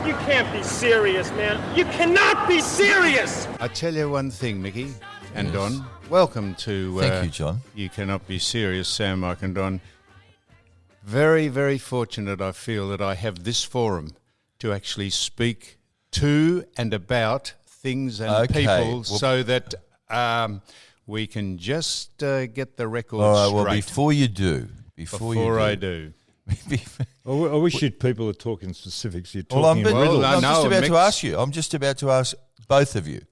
You can't be serious, man. You cannot be serious! I tell you one thing, Mickey and Don. Welcome to... Thank you, John. You Cannot Be Serious, Sam, Mike and Don. Very, very fortunate I feel that I have this forum to actually speak to and about things and people so that we can just get the record straight. Well, before you do... Before I do. I wish people are talking specifics. You're I'm talking just about to ask both of you.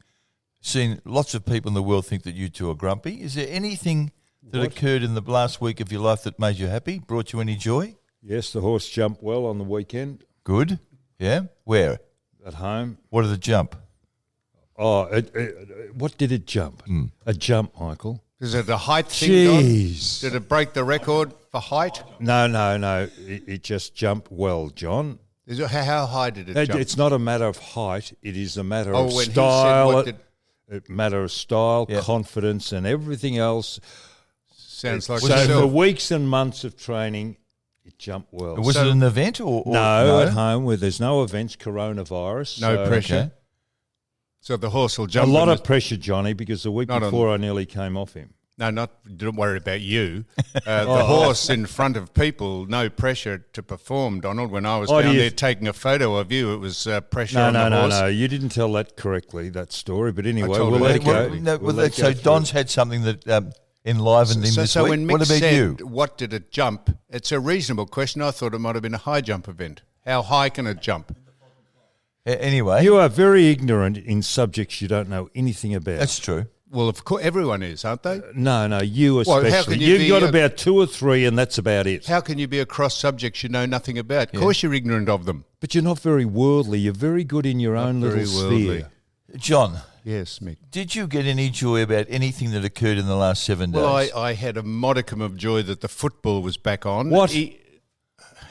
Seen lots of people in the world think that you two are grumpy. Is there anything that occurred in the last week of your life that made you happy, brought you any joy? Yes, the horse jumped well on the weekend. Good. Yeah. Where? At home. What did it jump? Oh, what did it jump? A jump, Michael. Is it a height thing, Jeez. Don? Did it break the record for height? No. It just jumped well, John. How high did it jump? It's not a matter of height. It is a matter of when style. He said a matter of style, confidence, and everything else. Sounds like so. For weeks and months of training, it jumped well. Was it an event or no? At home where there's no events, coronavirus, no pressure. Okay. So the horse will jump. A lot of pressure, Johnny, because the week before I nearly came off him. No, don't worry about you. The horse in front of people, no pressure to perform, Donald. When I was down there taking a photo of you, it was pressure on the horse. No, you didn't tell that correctly, that story. But anyway, we'll it. let it go. So Don's had something that enlivened him this week. So when Mick what about said, you? what did it jump? It's a reasonable question. I thought it might have been a high jump event. How high can it jump? Anyway. You are very ignorant in subjects you don't know anything about. That's true. Well, of course, everyone is, aren't they? No, you especially. How can You've got about 2 or 3 and that's about it. How can you be across subjects you know nothing about? Of course you're ignorant of them. But you're not very worldly. You're very good in your own little sphere. John. Yes, Mick. Did you get any joy about anything that occurred in the last 7 days? Well, I had a modicum of joy that the football was back on. What?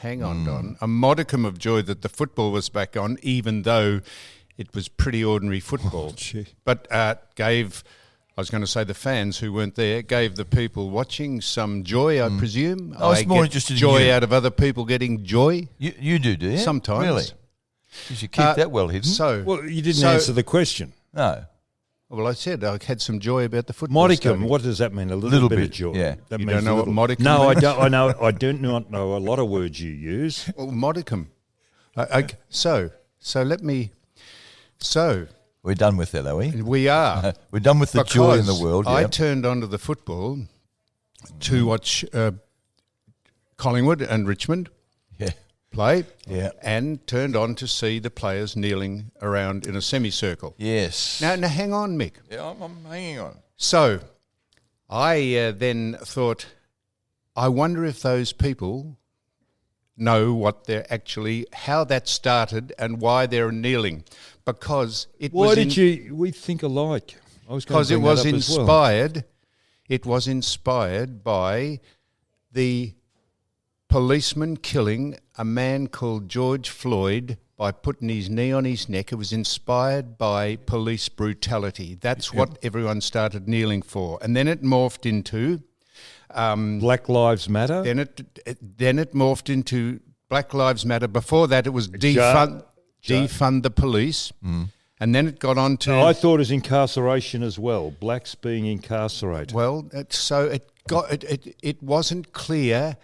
Hang on, Don. A modicum of joy that the football was back on, even though it was pretty ordinary football. But gave... I was going to say the fans who weren't there gave the people watching some joy, I presume. I was more interested in joy out of other people getting joy. You do you? Sometimes. Really? Because you keep that well hidden. Well, you didn't answer the question. No. Well, I said I had some joy about the football. Modicum, stadium. what does that mean? A little bit of joy. Yeah. That You means don't know what modicum No, means? I do not know a lot of words you use. Well, modicum. So let me... We're done with that, are we? We are. We're done with the joy in the world. I turned onto the football to watch Collingwood and Richmond play and turned on to see the players kneeling around in a semicircle. Yes. Now hang on, Mick. Yeah, I'm hanging on. So I then thought, I wonder if those people know what they're actually, how that started and why they're kneeling. Because it was... we think alike? Because it was inspired. It was inspired by the policeman killing a man called George Floyd by putting his knee on his neck. It was inspired by police brutality. That's what everyone started kneeling for. And then it morphed into... Black Lives Matter? Then it morphed into Black Lives Matter. Before that, it was defund the police. And then it got on to... No, I thought it was incarceration as well, blacks being incarcerated. Well, it wasn't clear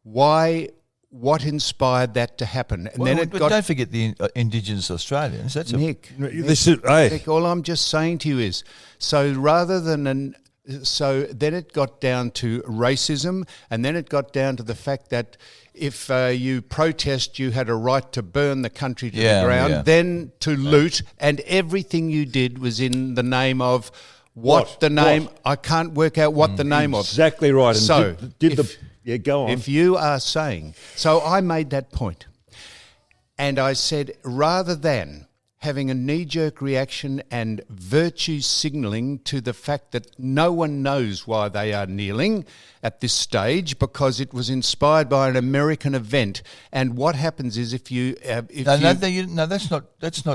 what inspired that to happen. And then don't forget the Indigenous Australians. That's Nick, all I'm just saying to you is, so then it got down to racism, and then it got down to the fact that if you protest, you had a right to burn the country to the ground, then to loot, and everything you did was in the name of I can't work out what the name of. Exactly right. And so go on. If you are saying, so I made that point, and I said rather than having a knee-jerk reaction and virtue signalling to the fact that no one knows why they are kneeling at this stage because it was inspired by an American event. And what happens is that's not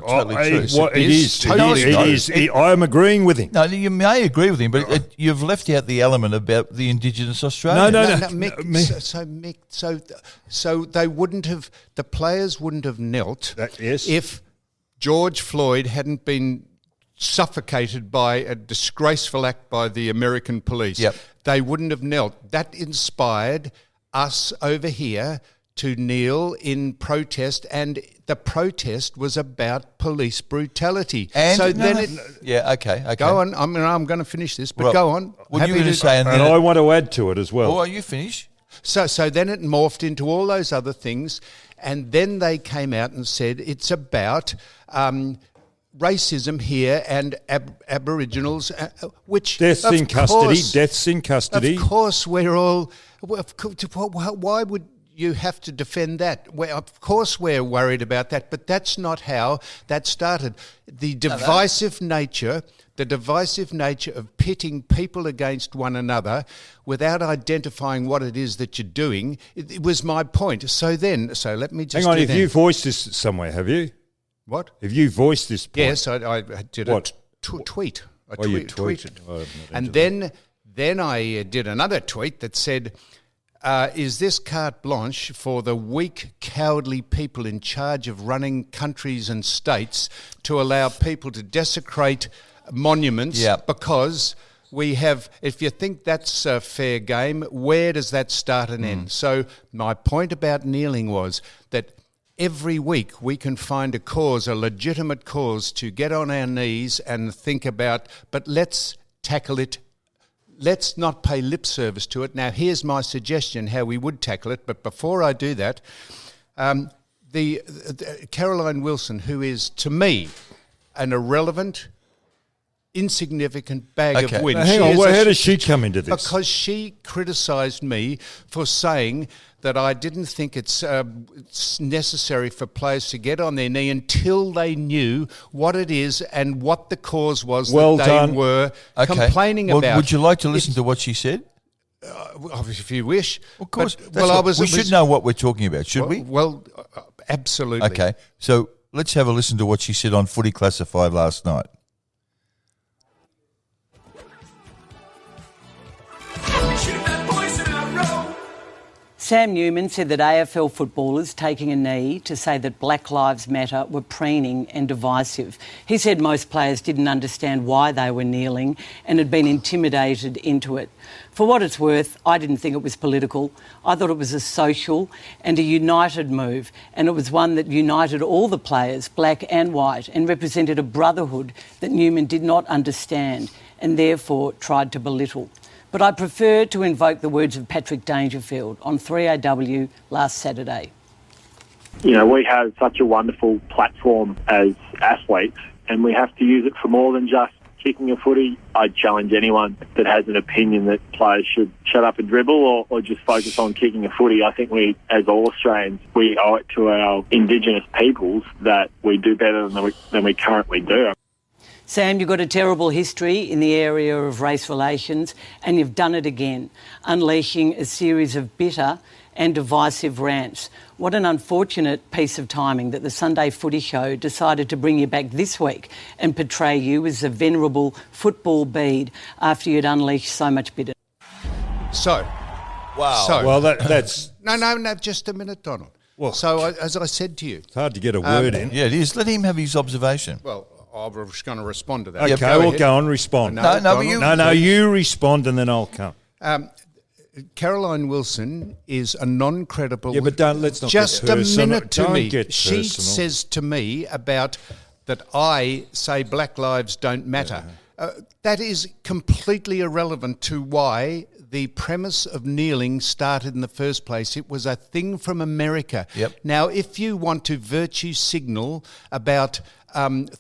totally true. It is. Totally It is. I am agreeing with him. No, you may agree with him, but you've left out the element about the Indigenous Australians. No. Mick, so they wouldn't have, the players wouldn't have knelt if George Floyd hadn't been suffocated by a disgraceful act by the American police. Yep. They wouldn't have knelt. That inspired us over here to kneel in protest, and the protest was about police brutality. And so okay. Go on. I'm going to finish this, but go on. What you were going to say, and I want to add to it as well. Oh, you finish? So then it morphed into all those other things, and then they came out and said it's about racism here and Aboriginals, which Deaths in custody. Of course, we're all. Why would you have to defend that? Of course, we're worried about that, but that's not how that started. The divisive nature of pitting people against one another without identifying what it is that you're doing, it was my point. So let me just hang on. You voiced this somewhere, have you? What? Have you voiced this point? Yes, I did What? a tweet. You tweeted. Oh, And then I did another tweet that said, is this carte blanche for the weak, cowardly people in charge of running countries and states to allow people to desecrate monuments because we have, if you think that's a fair game, where does that start and end? So my point about kneeling was that every week we can find a legitimate cause to get on our knees and think about, but let's tackle it. Let's not pay lip service to it. Now, here's my suggestion how we would tackle it, but before I do that, the Caroline Wilson, who is, to me, an irrelevant, insignificant bag of wind. Now, hang on, how does she come into this? Because she criticised me for saying that I didn't think it's necessary for players to get on their knee until they knew what it is and what the cause was that they were complaining about. Would you like to listen to what she said? If you wish. Of course. But, we should know what we're talking about, should we? Well, absolutely. Okay, so let's have a listen to what she said on Footy Classified last night. Sam Newman said that AFL footballers taking a knee to say that Black Lives Matter were preening and divisive. He said most players didn't understand why they were kneeling and had been intimidated into it. For what it's worth, I didn't think it was political. I thought it was a social and a united move, and it was one that united all the players, black and white, and represented a brotherhood that Newman did not understand and therefore tried to belittle. But I prefer to invoke the words of Patrick Dangerfield on 3AW last Saturday. You know, we have such a wonderful platform as athletes, and we have to use it for more than just kicking a footy. I challenge anyone that has an opinion that players should shut up and dribble or just focus on kicking a footy. I think we, as all Australians, we owe it to our Indigenous peoples that we do better than we currently do. Sam, you've got a terrible history in the area of race relations, and you've done it again, unleashing a series of bitter and divisive rants. What an unfortunate piece of timing that the Sunday Footy Show decided to bring you back this week and portray you as a venerable football bead after you'd unleashed so much bitterness. Well, that's... No, just a minute, Donald. Well, so, as I said to you... It's hard to get a word in. Yeah, it is. Let him have his observation. Well, I was going to respond to that. Okay, we'll go and respond. You respond and then I'll come. Caroline Wilson is a non-credible... Yeah, but let's not just get personal. a minute to don't me. Get she personal. says to me about that I say black lives don't matter. That is completely irrelevant to why the premise of kneeling started in the first place. It was a thing from America. Yep. Now, if you want to virtue signal about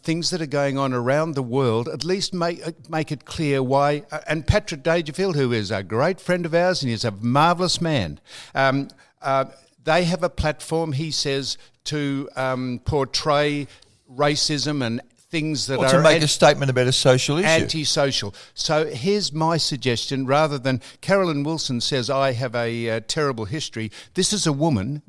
things that are going on around the world, at least make it clear why. And Patrick Dangerfield, who is a great friend of ours and is a marvellous man, they have a platform, he says, to portray racism and things that Well, are to make a statement about a social issue. antisocial. So here's my suggestion. Rather than Carolyn Wilson says I have a terrible history, this is a woman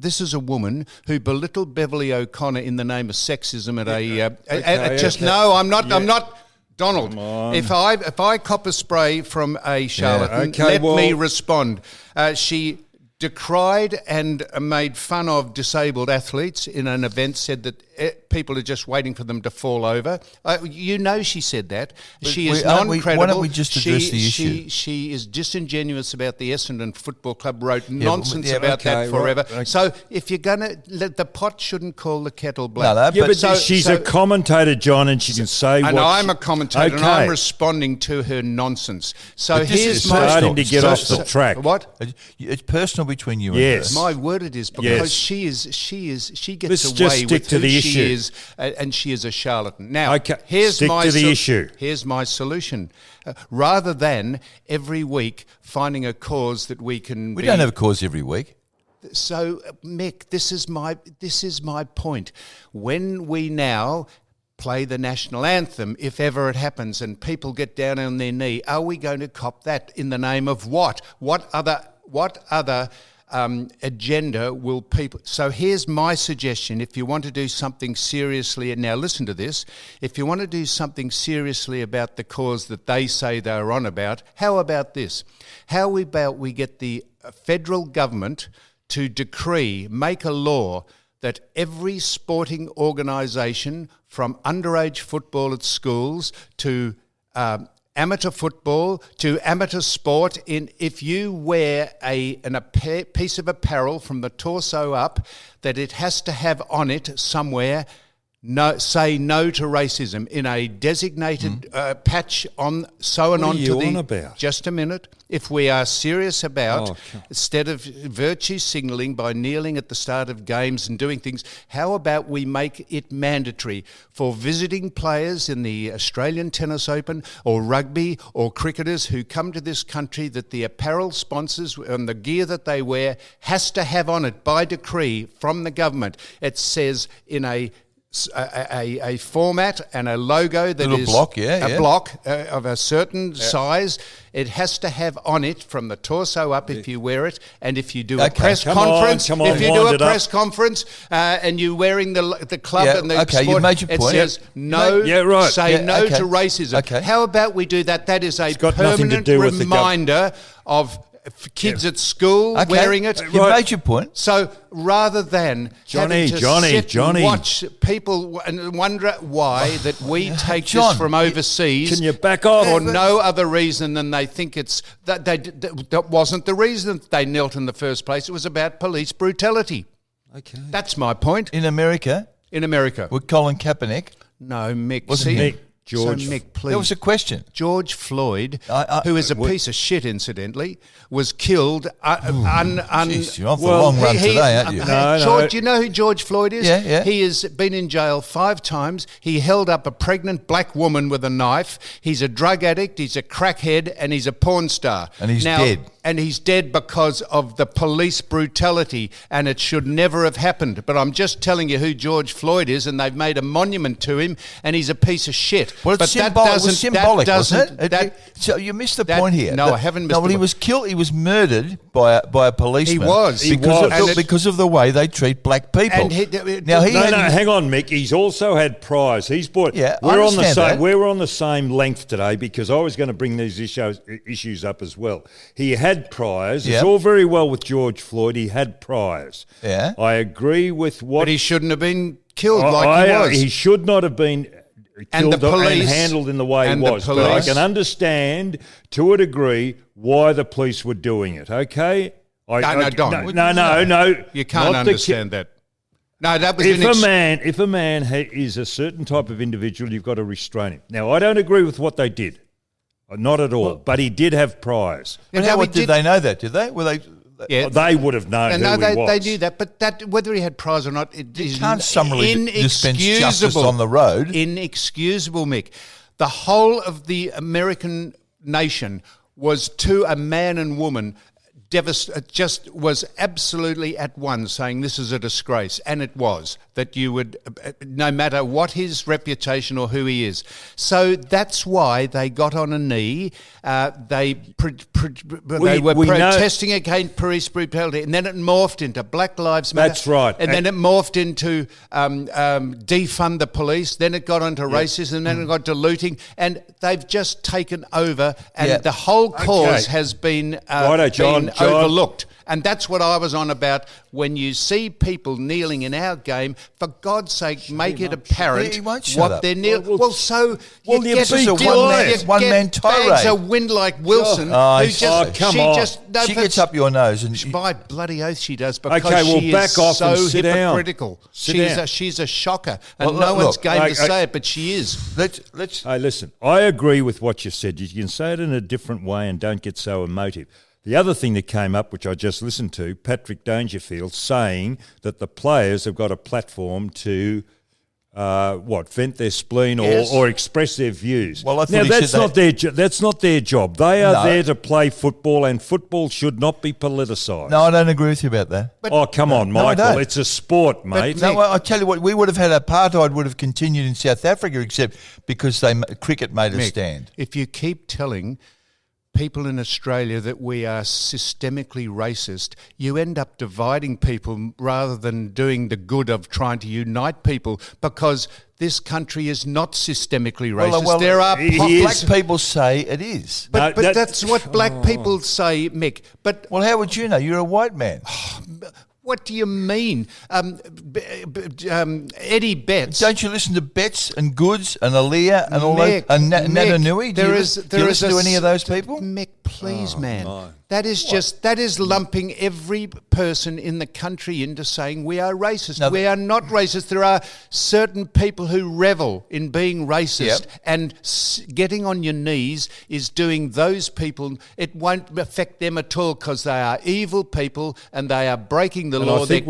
who belittled Beverly O'Connor in the name of sexism I'm not Donald. If I cop a spray from a charlatan, let me respond. She decried and made fun of disabled athletes in an event, said that people are just waiting for them to fall over. She said that. She is non-credible. Why don't we just address the issue? She is disingenuous about the Essendon Football Club, wrote nonsense about that forever. Right. So if you're going to, the pot shouldn't call the kettle black. But she's a commentator, John, and she can say what... I'm a commentator and I'm responding to her nonsense. So here's starting to get off the track. What? It's personal between you and her. My word it is, because she gets Let's away just stick with to who the she issue. is, and she is a charlatan. Now, Stick to the issue. Here's my solution. Rather than every week finding a cause that we can... We don't have a cause every week. So, Mick, this is my point. When we now play the national anthem, if ever it happens, and people get down on their knee, are we going to cop that in the name of what? What other agenda will people... So here's my suggestion. If you want to do something seriously, and now listen to this, if you want to do something seriously about the cause that they say they're on about, how about this? How about we get the federal government to make a law that every sporting organisation, from underage football at schools to amateur football to amateur sport, if you wear a piece of apparel from the torso up, that it has to have on it somewhere, say no to racism in a designated patch on about? Just a minute. If we are serious about, instead of virtue signalling by kneeling at the start of games and doing things, how about we make it mandatory for visiting players in the Australian Tennis Open or rugby or cricketers who come to this country that the apparel sponsors and the gear that they wear has to have on it by decree from the government. It says in a format and a logo that is a block of a certain size. It has to have on it from the torso up if you wear it, and if you do a press conference, and you're wearing the club and the sport, you made your point. It says no. To racism. Okay. How about we do that? That is a permanent reminder of kids at school wearing it. You made your point. So rather than having to sit and watch people and wonder why that we take this from overseas, can you back off? For no other reason than they think it's that wasn't the reason that they knelt in the first place. It was about police brutality. Okay, that's my point. In America, with Colin Kaepernick. No, Mick. Mick. George, so Mick, please. That was a question. George Floyd, who is a piece of shit, incidentally, was killed. Jeez, you're off the long run today, aren't you? George, do you know who George Floyd is? Yeah. He has been in jail 5 times. He held up a pregnant black woman with a knife. He's a drug addict. He's a crackhead, and he's a porn star. And he's dead. And he's dead because of the police brutality, and it should never have happened. But I'm just telling you who George Floyd is, and they've made a monument to him, and he's a piece of shit. Well, but it was symbolic, wasn't it? So you missed the point here. No, I haven't missed the point. He was killed. He was murdered by a policeman. Because of the way they treat black people. Hang on, Mick. He's also had priors. He's brought. Yeah, we're on the same length today because I was going to bring these issues up as well. He had priors. It's all very well with George Floyd. He had priors. Yeah, I agree with what. But he shouldn't have been killed like he was. He should not have been killed and handled in the way he was. But I can understand to a degree why the police were doing it. Okay. No. You can't understand that. No, that was if a man is a certain type of individual, you've got to restrain him. Now, I don't agree with what they did. Not at all. But he did have priors. And did they know that? Did they? Were they? Yeah, they would have known who he was. They knew that, but whether he had priors or not, it is can't summarily dispense justice on the road. Inexcusable, Mick. The whole of the American nation was to a man and woman just was absolutely at one saying this is a disgrace, and it was, that you would, no matter what his reputation or who he is. So that's why they got on a knee. They were protesting against police brutality, and then it morphed into Black Lives Matter. That's right. And then it morphed into defund the police. Then it got onto racism. Then it got to looting, and they've just taken over. And the whole cause has been overlooked. And that's what I was on about. When you see people kneeling in our game, for God's sake, make it apparent what they're kneeling. You get one-man tirade. bags of wind like Wilson, She gets up your nose, and by bloody oath she does, because she is off so and sit hypocritical. Down. She's a shocker, and no one's game to say it, but she is. Let's. Hey, listen, I agree with what you said. You can say it in a different way and don't get so emotive. The other thing that came up, which I just listened to, Patrick Dangerfield saying that the players have got a platform to vent their spleen or express their views. Well, I thought now that's not their job. They are there to play football, and football should not be politicised. No, I don't agree with you about that. Come on, Michael. It's a sport, mate. I tell you what, we would have had apartheid would have continued in South Africa, except because cricket made a stand. If you keep telling people in Australia that we are systemically racist, you end up dividing people rather than doing the good of trying to unite people, because this country is not systemically racist. Well, there are black people say it is. But that's what black people say, Mick. But how would you know? You're a white man. What do you mean? Eddie Betts. Don't you listen to Betts and Goods and Aaliyah and all those? And Natanui? Do you listen to any of those people? Mick, please, man. That is lumping every person in the country into saying we are racist. No, we are not racist. There are certain people who revel in being racist, and getting on your knees is doing those people. It won't affect them at all, because they are evil people and they are breaking the law. The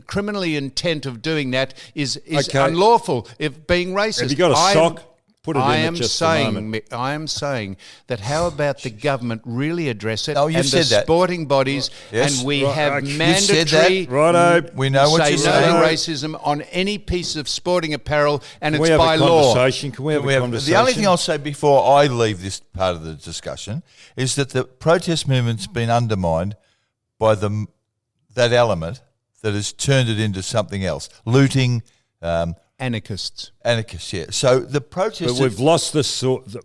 criminally intent of doing that is unlawful. If being racist, have you got a sock? Put it I in am just saying, a moment. I am saying that how about the government really address it, and the sporting bodies, and we have mandatory. We know what you're saying. No racism on any piece of sporting apparel, and it's Can by law. we have a conversation? The only thing I'll say before I leave this part of the discussion is that the protest movement's been undermined by that element that has turned it into something else, looting. Anarchists, yeah. So the protest... But we've lost the thought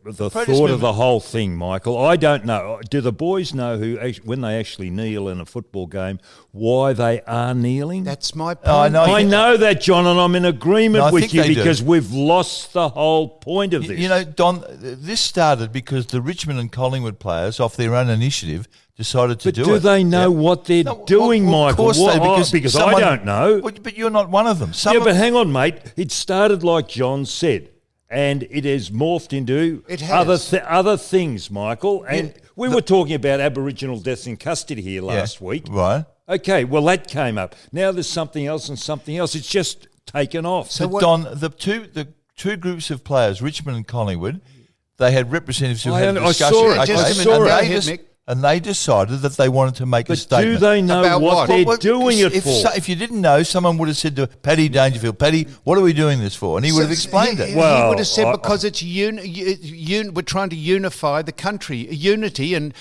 of the whole thing, Michael. I don't know. Do the boys know when they actually kneel in a football game, why they are kneeling? That's my point. I know that, John, and I'm in agreement with you, because we've lost the whole point of this. You know, Don, this started because the Richmond and Collingwood players, off their own initiative, decided to do it. But do they know what they're doing, Michael? Of course because I don't know. But you're not one of them. But hang on, mate. It started like John said, and it has morphed into other things, Michael. And we were talking about Aboriginal deaths in custody here last week. Right. Okay, well, that came up. Now there's something else and something else. It's just taken off. So, Don, the two groups of players, Richmond and Collingwood, they had representatives who had a discussion. I saw it. And they decided that they wanted to make a statement. Do they know about what they're doing it for? If you didn't know, someone would have said to Paddy Dangerfield, Paddy, what are we doing this for? And he would have explained it. He would have said because it's we're trying to unify the country, unity, and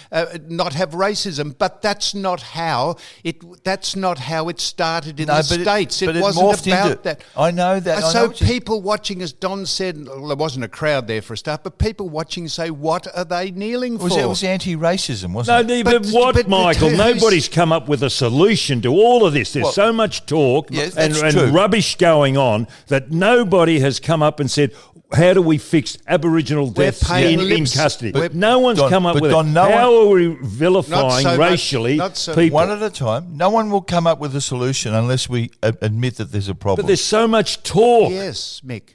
not have racism. But that's not how it started in the States. It wasn't about that. I know that. So people watching, as Don said, well, there wasn't a crowd there for a start, but people watching say, what are they kneeling for? It was anti-racism. But Michael? Nobody's come up with a solution to all of this. There's so much talk and rubbish going on that nobody has come up and said, how do we fix Aboriginal deaths in custody? No one's come up with it. How are we vilifying racially people? One at a time. No one will come up with a solution unless we admit that there's a problem. But there's so much talk. Yes, Mick,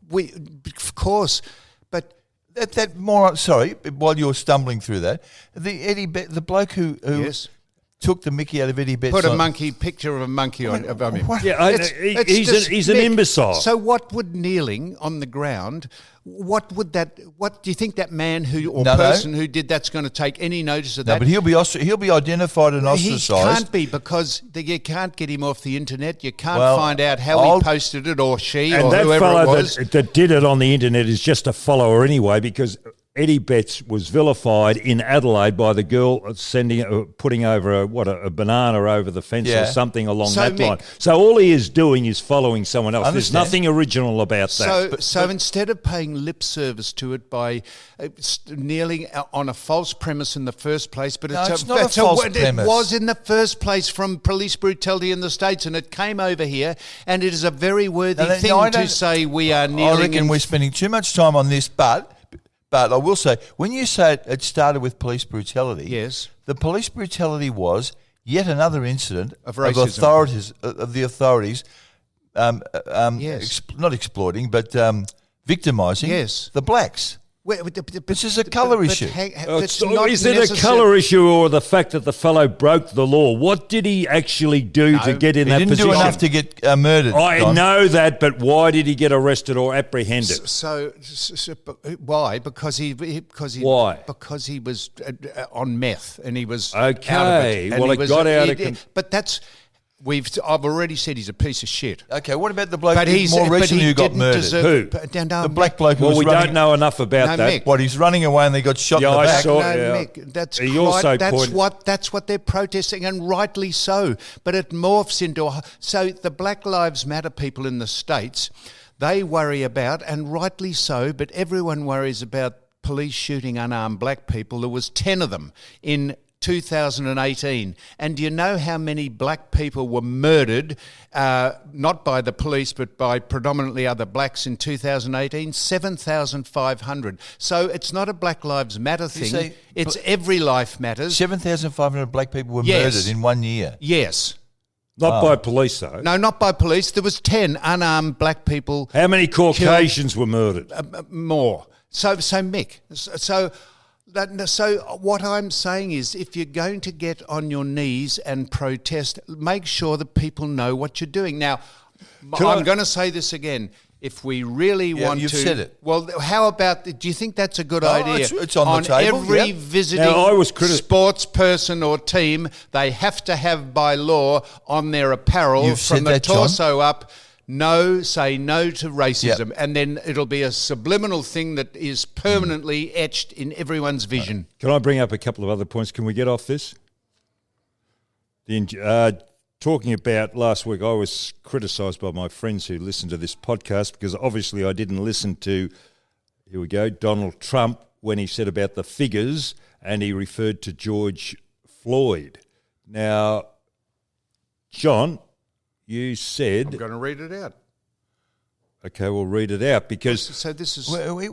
we of course, but... That moron. Sorry, while you're stumbling through that, the bloke who took the mickey out of Eddie Betts. Put a picture of a monkey on him. Yeah, he's an imbecile. So what would kneeling on the ground? What do you think that man person who did that's going to take any notice of that? No, but he'll be identified and ostracised. He can't be, because you can't get him off the internet. You can't find out how he posted it, or she, and or that whoever fellow it was. that did it on the internet is just a follower anyway, because Eddie Betts was vilified in Adelaide by the girl putting over a banana over the fence or something along that line. So all he is doing is following someone else. There's nothing original about that. So instead of paying lip service to it by kneeling on a false premise in the first place, but it's not a false premise. It was in the first place from police brutality in the States, and it came over here, and it is a very worthy thing to say we are kneeling. I reckon we're spending too much time on this, but I will say, when you say it started with police brutality, yes, the police brutality was yet another incident of racism. of the authorities, not exploiting, but victimising the blacks. This is a colour issue. Is it a colour issue, or the fact that the fellow broke the law? What did he actually do to get in that position? He didn't do enough to get murdered. I know that, but why did he get arrested or apprehended? So why? Because he was on meth, and he was out of it. Well, it got out of. But that's. I've already said he's a piece of shit. Okay, what about the bloke more recently who got murdered? Who? The black bloke who was running. Well, we don't know enough about that. Mick. What, he's running away and they got shot in the back? Mick, that's what they're protesting, and rightly so. But it morphs into... So the Black Lives Matter people in the States, they worry about, and rightly so, but everyone worries about police shooting unarmed black people. There was 10 of them in 2018. And do you know how many black people were murdered, not by the police, but by predominantly other blacks in 2018? 7,500. So it's not a Black Lives Matter thing. It's every life matters. 7,500 black people were murdered in 1 year? Yes. Not by police, though. No, not by police. There was 10 unarmed black people. How many Caucasians were murdered? More. So Mick, So what I'm saying is, if you're going to get on your knees and protest, make sure that people know what you're doing. Now, I'm going to say this again. If we really want you've to... said it. Well, how about... Do you think that's a good idea? It's on the table. Every visiting sports person or team, they have to have by law on their apparel from the torso up... say no to racism, and then it'll be a subliminal thing that is permanently etched in everyone's vision. Can I bring up a couple of other points? Can we get off this? Talking about last week, I was criticised by my friends who listened to this podcast because obviously I didn't listen to, here we go, Donald Trump when he said about the figures, and he referred to George Floyd. Now, John... You said... I'm going to read it out. Okay, we'll read it out because... So this is... Are we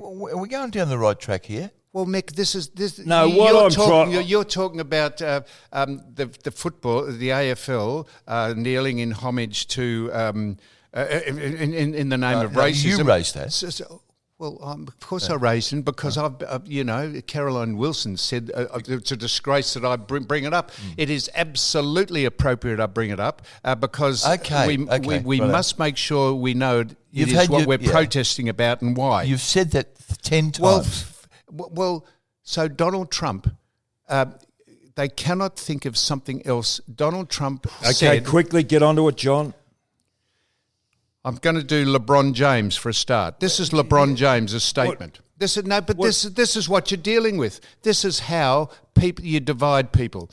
going down the right track here? Well, Mick, this. No, you're talking about the football, the AFL, kneeling in homage to in the name of racism. You raised that. Well, of course I raised it because Caroline Wilson said it's a disgrace that I bring it up. It is absolutely appropriate I bring it up because we must make sure we know it is what we're protesting about and why. You've said that 10 times. Well, so Donald Trump, they cannot think of something else. Donald Trump said... Okay, quickly get onto it, John. I'm going to do LeBron James for a start. This is LeBron James' statement. This is what you're dealing with. This is how you divide people.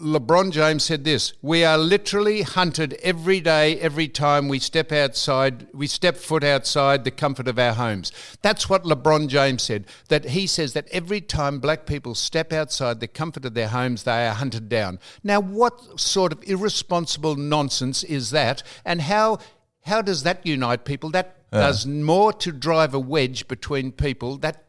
LeBron James said this: "We are literally hunted every day, every time we step foot outside the comfort of our homes." That's what LeBron James said. That he says that every time black people step outside the comfort of their homes, they are hunted down. Now, what sort of irresponsible nonsense is that? And how does that unite people? That does more to drive a wedge between people. That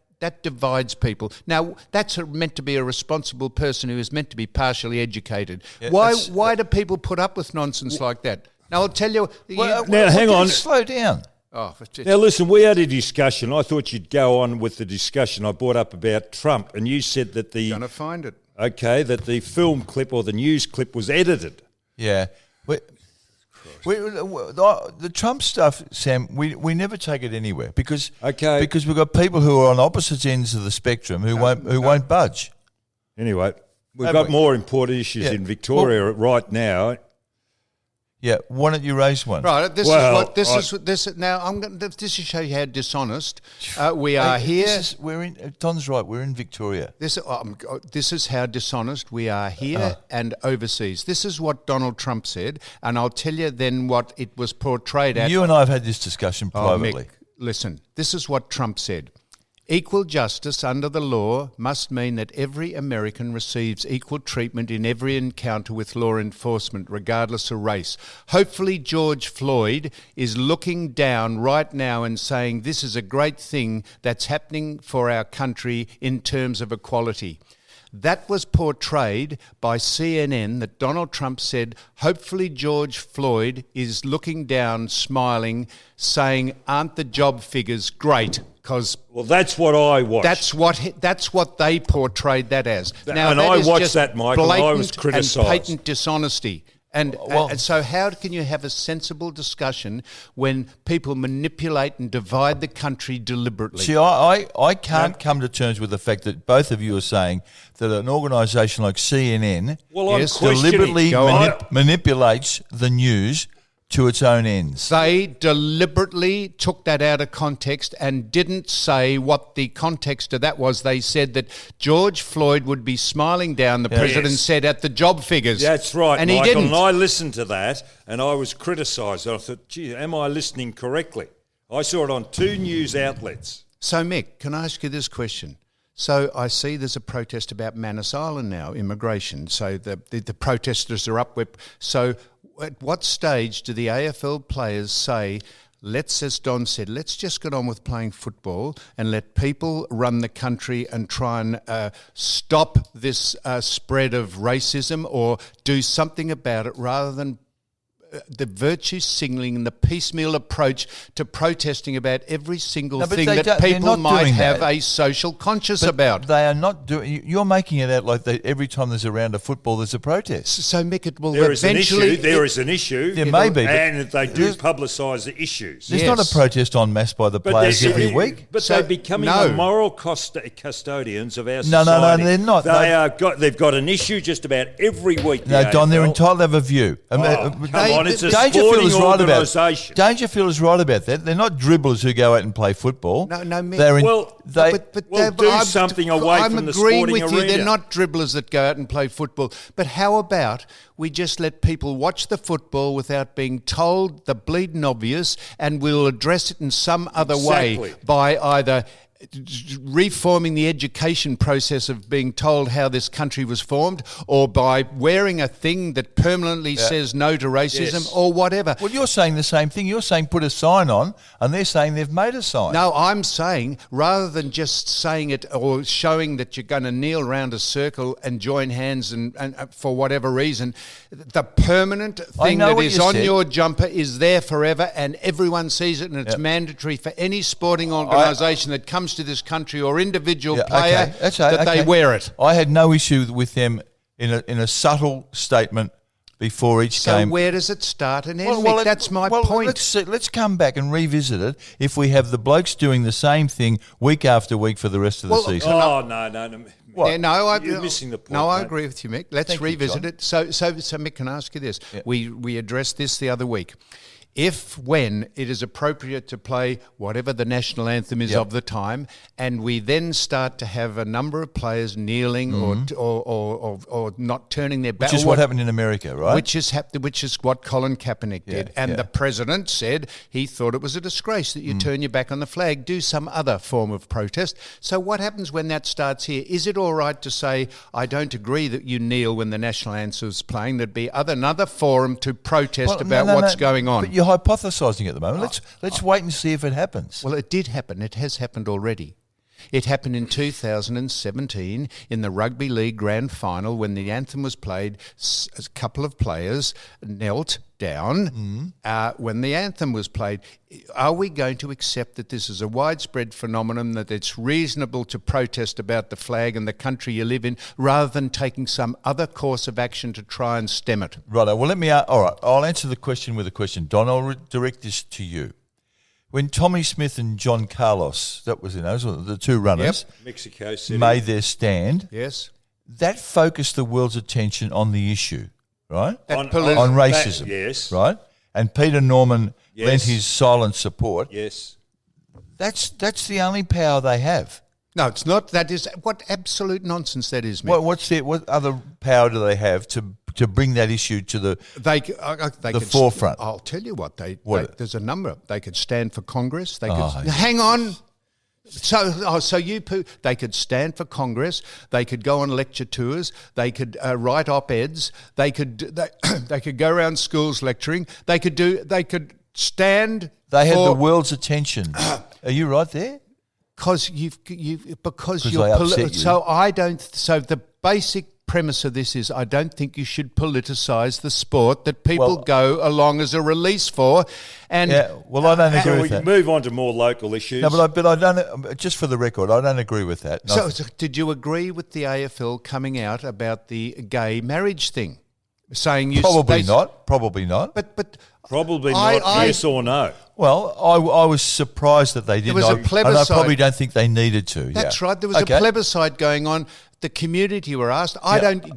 divides people. Now, that's meant to be a responsible person who is meant to be partially educated. Yeah, why do people put up with nonsense like that? Now, I'll tell you... hang on. Slow down. Now, listen, we had a discussion. I thought you'd go on with the discussion I brought up about Trump, and you said that You're going to find it. okay, that the film clip or the news clip was edited. Yeah. The Trump stuff, Sam, we never take it anywhere because we've got people who are on opposite ends of the spectrum who won't budge. Anyway, we've got more important issues in Victoria right now. Yeah, why don't you raise one? Right, this is show you how dishonest we are here. Don's right. We're in Victoria. This is how dishonest we are here and overseas. This is what Donald Trump said, and I'll tell you then what it was portrayed at. You and I have had this discussion privately. Mick, listen, this is what Trump said. Equal justice under the law must mean that every American receives equal treatment in every encounter with law enforcement, regardless of race. Hopefully George Floyd is looking down right now and saying this is a great thing that's happening for our country in terms of equality. That was portrayed by CNN, that Donald Trump said, hopefully George Floyd is looking down, smiling, saying, aren't the job figures great? Well, that's what I watched. That's what they portrayed that as. Now, and I watched that, Michael, and I was criticised. And patent dishonesty. And so how can you have a sensible discussion when people manipulate and divide the country deliberately? See, I can't come to terms with the fact that both of you are saying that an organisation like CNN deliberately manipulates the news to its own ends. They deliberately took that out of context and didn't say what the context of that was. They said that George Floyd would be smiling down, the president said, at the job figures. That's right, and Michael, he didn't. And I listened to that and I was criticised. I thought, gee, am I listening correctly? I saw it on 2 news outlets. So, Mick, can I ask you this question? So I see there's a protest about Manus Island now, immigration. So the protesters are up. So at what stage do the AFL players say, as Don said, let's just get on with playing football and let people run the country and try and stop this spread of racism or do something about it rather than the virtue signalling and the piecemeal approach to protesting about every single thing that people might have a social conscience about. They are not doing. You're making it out like every time there's a round of football, there's a protest. So, Mick, it will there eventually. There is an issue. There may be, and they do publicise the issues. There's not a protest en masse by the players every week. But they're becoming the moral custodians of our society. No, they're not. They've got an issue just about every week. No, Don, they're entitled to have a view. Come on, it's a sporting organisation. Dangerfield is right about that. They're not dribblers who go out and play football. No, Mick. Do something away from the sporting arena. I'm agreeing with you. They're not dribblers that go out and play football. But how about we just let people watch the football without being told the bleeding obvious, and we'll address it in some other way by either reforming the education process of being told how this country was formed, or by wearing a thing that permanently says no to racism, or whatever. Well, you're saying the same thing. You're saying put a sign on, and they're saying they've made a sign. No, I'm saying rather than just saying it or showing that you're going to kneel around a circle and join hands and for whatever reason, the permanent thing that is on your jumper is there forever, and everyone sees it, and it's mandatory for any sporting organisation that comes to this country or individual player they wear it. I had no issue with them in a subtle statement before each game. So where does it start and end? That's my point. Let's come back and revisit it if we have the blokes doing the same thing week after week for the rest of the season. No. You're missing the point. No, I agree with you, Mick. Let's revisit it. So, Mick, can I ask you this? Yeah. We addressed this the other week. When it is appropriate to play whatever the national anthem is of the time, and we then start to have a number of players kneeling or not turning their back, which is what happened in America, right? Which is what Colin Kaepernick did, and the president said he thought it was a disgrace that you turn your back on the flag, do some other form of protest. So what happens when that starts here? Is it all right to say I don't agree that you kneel when the national anthem is playing? There'd be another forum to protest about what's going on. But you're hypothesising at the moment. Let's wait and see if it happens. Well, it did happen. It has happened already. It happened in 2017 in the Rugby League Grand Final when the anthem was played. A couple of players knelt down when the anthem was played. Are we going to accept that this is a widespread phenomenon, that it's reasonable to protest about the flag and the country you live in, rather than taking some other course of action to try and stem it? Right. Well, all right. I'll answer the question with a question. Don, I'll direct this to you. When Tommy Smith and John Carlos, that was the two runners, Mexico City, made their stand. Yes. That focused the world's attention on the issue, right? On racism. Yes. Right? And Peter Norman Yes. lent his silent support. Yes. That's the only power they have. No, it's not. That is what absolute nonsense that is, Mick. What other power do they have to bring that issue to the forefront? I'll tell you what. There's a number. They could stand for Congress. They could hang on. They could stand for Congress. They could go on lecture tours. They could write op-eds. They could go around schools lecturing. They could stand. They had the world's attention. Are you right there? Because they upset you. So the basic premise of this is I don't think you should politicise the sport that people go along as a release for. And I don't agree with that. Move on to more local issues. No, but I don't. Just for the record, I don't agree with that. So did you agree with the AFL coming out about the gay marriage thing, saying Probably not. But Probably not. Yes or no? Well, I was surprised that they didn't. There was a plebiscite. And I probably don't think they needed to. That's right. There was a plebiscite going on. The community were asked.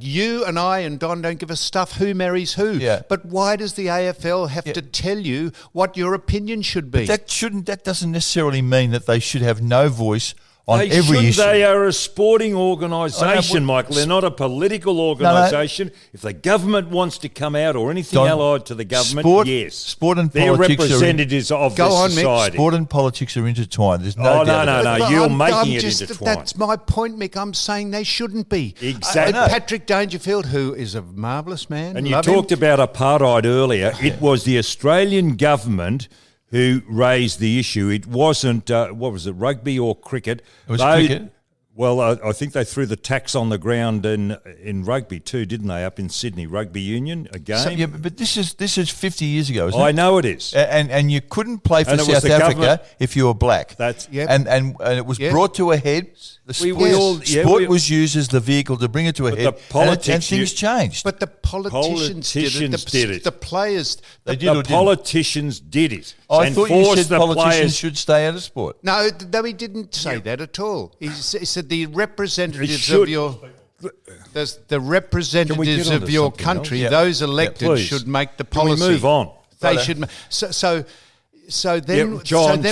You and I and Don don't give a stuff who marries who. Yeah. But why does the AFL have to tell you what your opinion should be? That doesn't necessarily mean that they should have no voice on every issue. They are a sporting organisation, Michael. They're not a political organisation. If the government wants to come out or anything allied to the government, yes. Sport and they're politics representatives of Go the on, society. Mick. Sport and politics are intertwined. There's no doubt. No. You're making it intertwined. That's my point, Mick. I'm saying they shouldn't be. Exactly. Patrick Dangerfield, who is a marvellous man. And you talked about apartheid earlier. It was the Australian government who raised the issue. It wasn't, rugby or cricket? It was cricket. Well, I think they threw the tax on the ground in rugby too, didn't they, up in Sydney? Rugby Union, a game? But this is 50 years ago, isn't it? I know it is. And you couldn't play for South Africa if you were black. And it was brought to a head. Sport was used as the vehicle to bring it to a head, and things changed. But the politicians did it. The players... The politicians did it. I thought you said politicians should stay out of sport. No, he didn't say that at all. He said the representatives of your... The representatives of your country, those elected, should make the policy. Can we move on? They should... So then... John,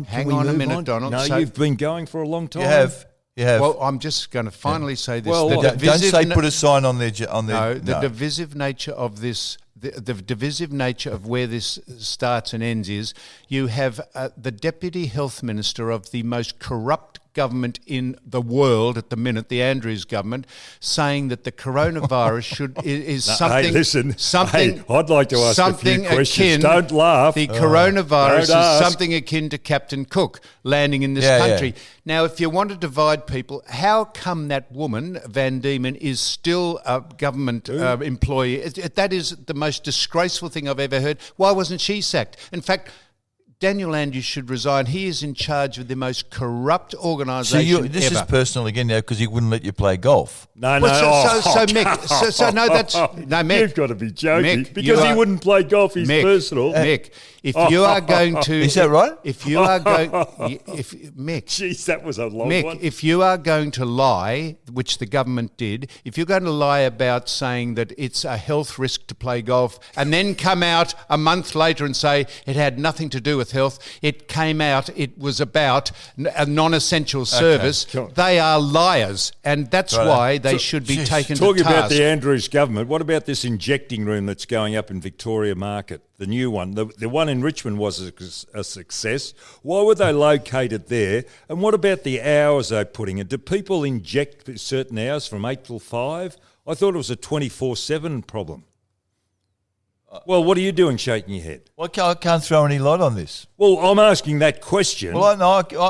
hang on a minute, Donald. No, you've been going for a long time. You have. Well, I'm just going to finally say this. Well, don't say put a sign on their... the divisive nature of this... The divisive nature of where this starts and ends is you have the Deputy Health Minister of the most corrupt government in the world at the minute, the Andrews government, saying that the coronavirus is something... Hey, listen, something, I'd like to ask a few questions. Don't laugh. The coronavirus is something akin to Captain Cook landing in this country. Yeah. Now, if you want to divide people, how come that woman, Van Diemen, is still a government employee? That is the most disgraceful thing I've ever heard. Why wasn't she sacked? In fact, Daniel Andrews should resign. He is in charge of the most corrupt organisation ever. This is personal again now because he wouldn't let you play golf. No. Mick. Mick. You've got to be joking. Mick, because he wouldn't play golf, he's personal. Mick, if you are going to... Is that right? If you are going... Mick... Jeez, that was a long one. Mick, if you are going to lie, which the government did, if you're going to lie about saying that it's a health risk to play golf and then come out a month later and say it had nothing to do with health, it came out it was about a non-essential service, they are liars, and that's why they should be taken to task. Talking about the Andrews government, what about this injecting room that's going up in Victoria Market, the new one? The one in Richmond was a success. Why were they located there? And what about the hours they're putting in? Do people inject certain hours from 8 till 5? I thought it was a 24/7 problem. Well, what are you doing shaking your head? I can't throw any light on this. Well, I'm asking that question. Well,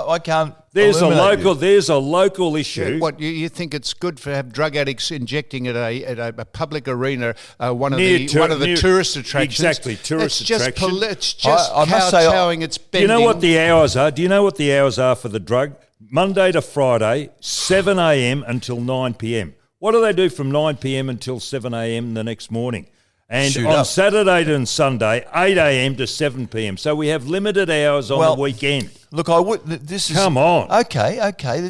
I can't. There's illuminate you. there's a local issue. Yeah, what you think it's good to have drug addicts injecting at a public arena, one of the tourist attractions? Exactly, tourist attraction. It's just I must say, kowtowing. It's Do you know what the hours are? Do you know what the hours are for the drug? Monday to Friday, 7 a.m. until 9 p.m. What do they do from 9 p.m. until 7 a.m. the next morning? And Shoot on up. Saturday and Sunday, 8 a.m. to 7 p.m. So we have limited hours on the weekend. Look, I would. This is Come on. Okay.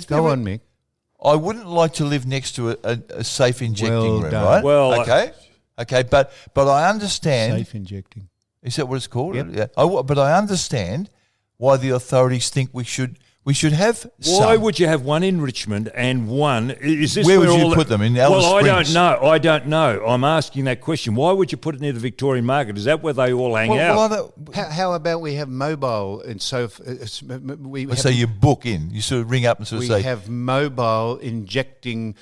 Go on, Mick. I wouldn't like to live next to a safe injecting Well room, done. right? Well, okay, but I understand. Safe injecting. Is that what it's called? Yep. Yeah. But I understand why the authorities think we should have. Why some. would you have one in Richmond and one? Is this Where would all you put them, in Alice Well, Springs? I don't know. I'm asking that question. Why would you put it near the Victorian Market? Is that where they all hang out? How about we have mobile? And so So you book in. You sort of ring up and sort of say, we have mobile injecting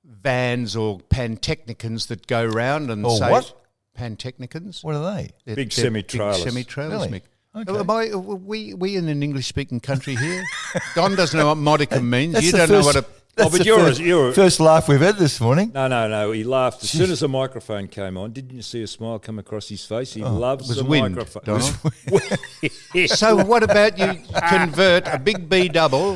vans or pantechnicons that go round and say what? Pantechnicons. what are they? Big semi-trailers. Big semi-trailers, Really? Mick. Okay. We in an English-speaking country here. Don doesn't know what modicum means. That's You the don't know first- what a... That's but the you're first laugh we've had this morning. No. He laughed as soon as the microphone came on. Didn't you see a smile come across his face? He loves was the wind, microphone. Donald. Yeah. So what about you convert a big B double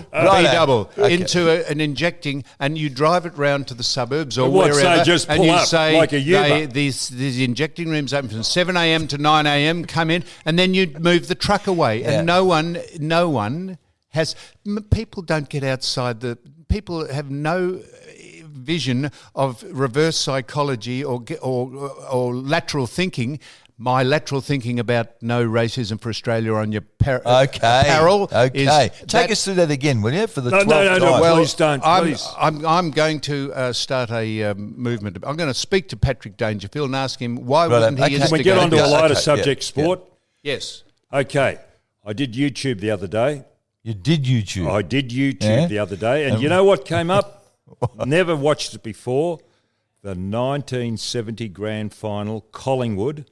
into an injecting, and you drive it round to the suburbs or What, wherever, say just and pull you up say like a Uber? these injecting rooms open from 7 a.m. to 9 a.m. Come in, and then you move the truck away, and no one has. People don't get outside the. People have no vision of reverse psychology or lateral thinking. My lateral thinking about no racism for Australia on your apparel. Okay. Is Take us through that again, will you? For the 12th No. time. Well, please don't. Please. I'm going to start a movement. I'm going to speak to Patrick Dangerfield and ask him why wouldn't he okay. Can we instigate get on to a this? lighter Okay, subject, yeah, sport? Yes. Okay. I did YouTube the other day. You did YouTube. I did YouTube the other day. And you know what came up? Never watched it before. The 1970 grand final, Collingwood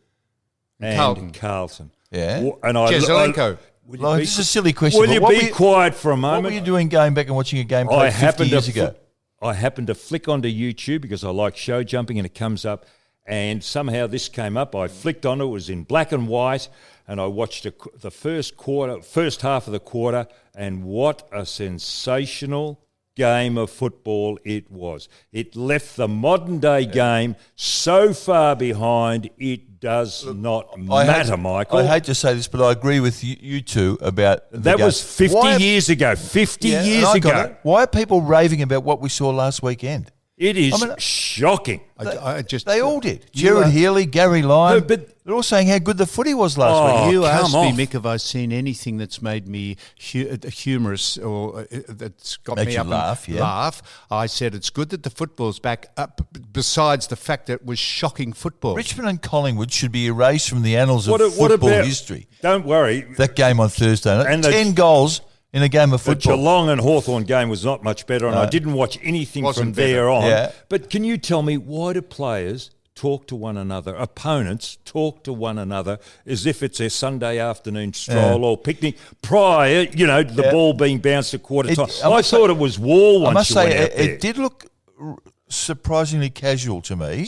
and Carlton. Yeah. And Jesselenko. This is a silly question. Will but you what be quiet for a moment? What were you doing going back and watching a game played 50 years ago? I happened to flick onto YouTube because I like show jumping and it comes up. And somehow this came up. I flicked on it. It was in black and white. And I watched the first half of the quarter. And what a sensational game of football it was. It left the modern day game so far behind, it does not matter, Michael. I hate to say this, but I agree with you two about that game. was 50 years ago. 50 years I got ago. it. Why are people raving about what we saw last weekend? It is shocking. They all did. Jared Healy, Gary Lyon. No, but they're all saying how good the footy was last week. You come asked me, off. Mick, have I seen anything that's made me humorous or that's got Made me you up laugh, and yeah. laugh? I said it's good that the football's back up, besides the fact that it was shocking football. Richmond and Collingwood should be erased from the annals of what football about, history. Don't worry. That game on Thursday night. And 10 goals in a game of The football. Geelong and Hawthorn game was not much better, and I didn't watch anything Wasn't from there on. Yeah. But can you tell me, why do players talk to one another, opponents talk to one another as if it's a Sunday afternoon stroll or picnic prior, the ball being bounced at quarter time? I thought it was war once I must you went say, out there. it did look surprisingly casual to me.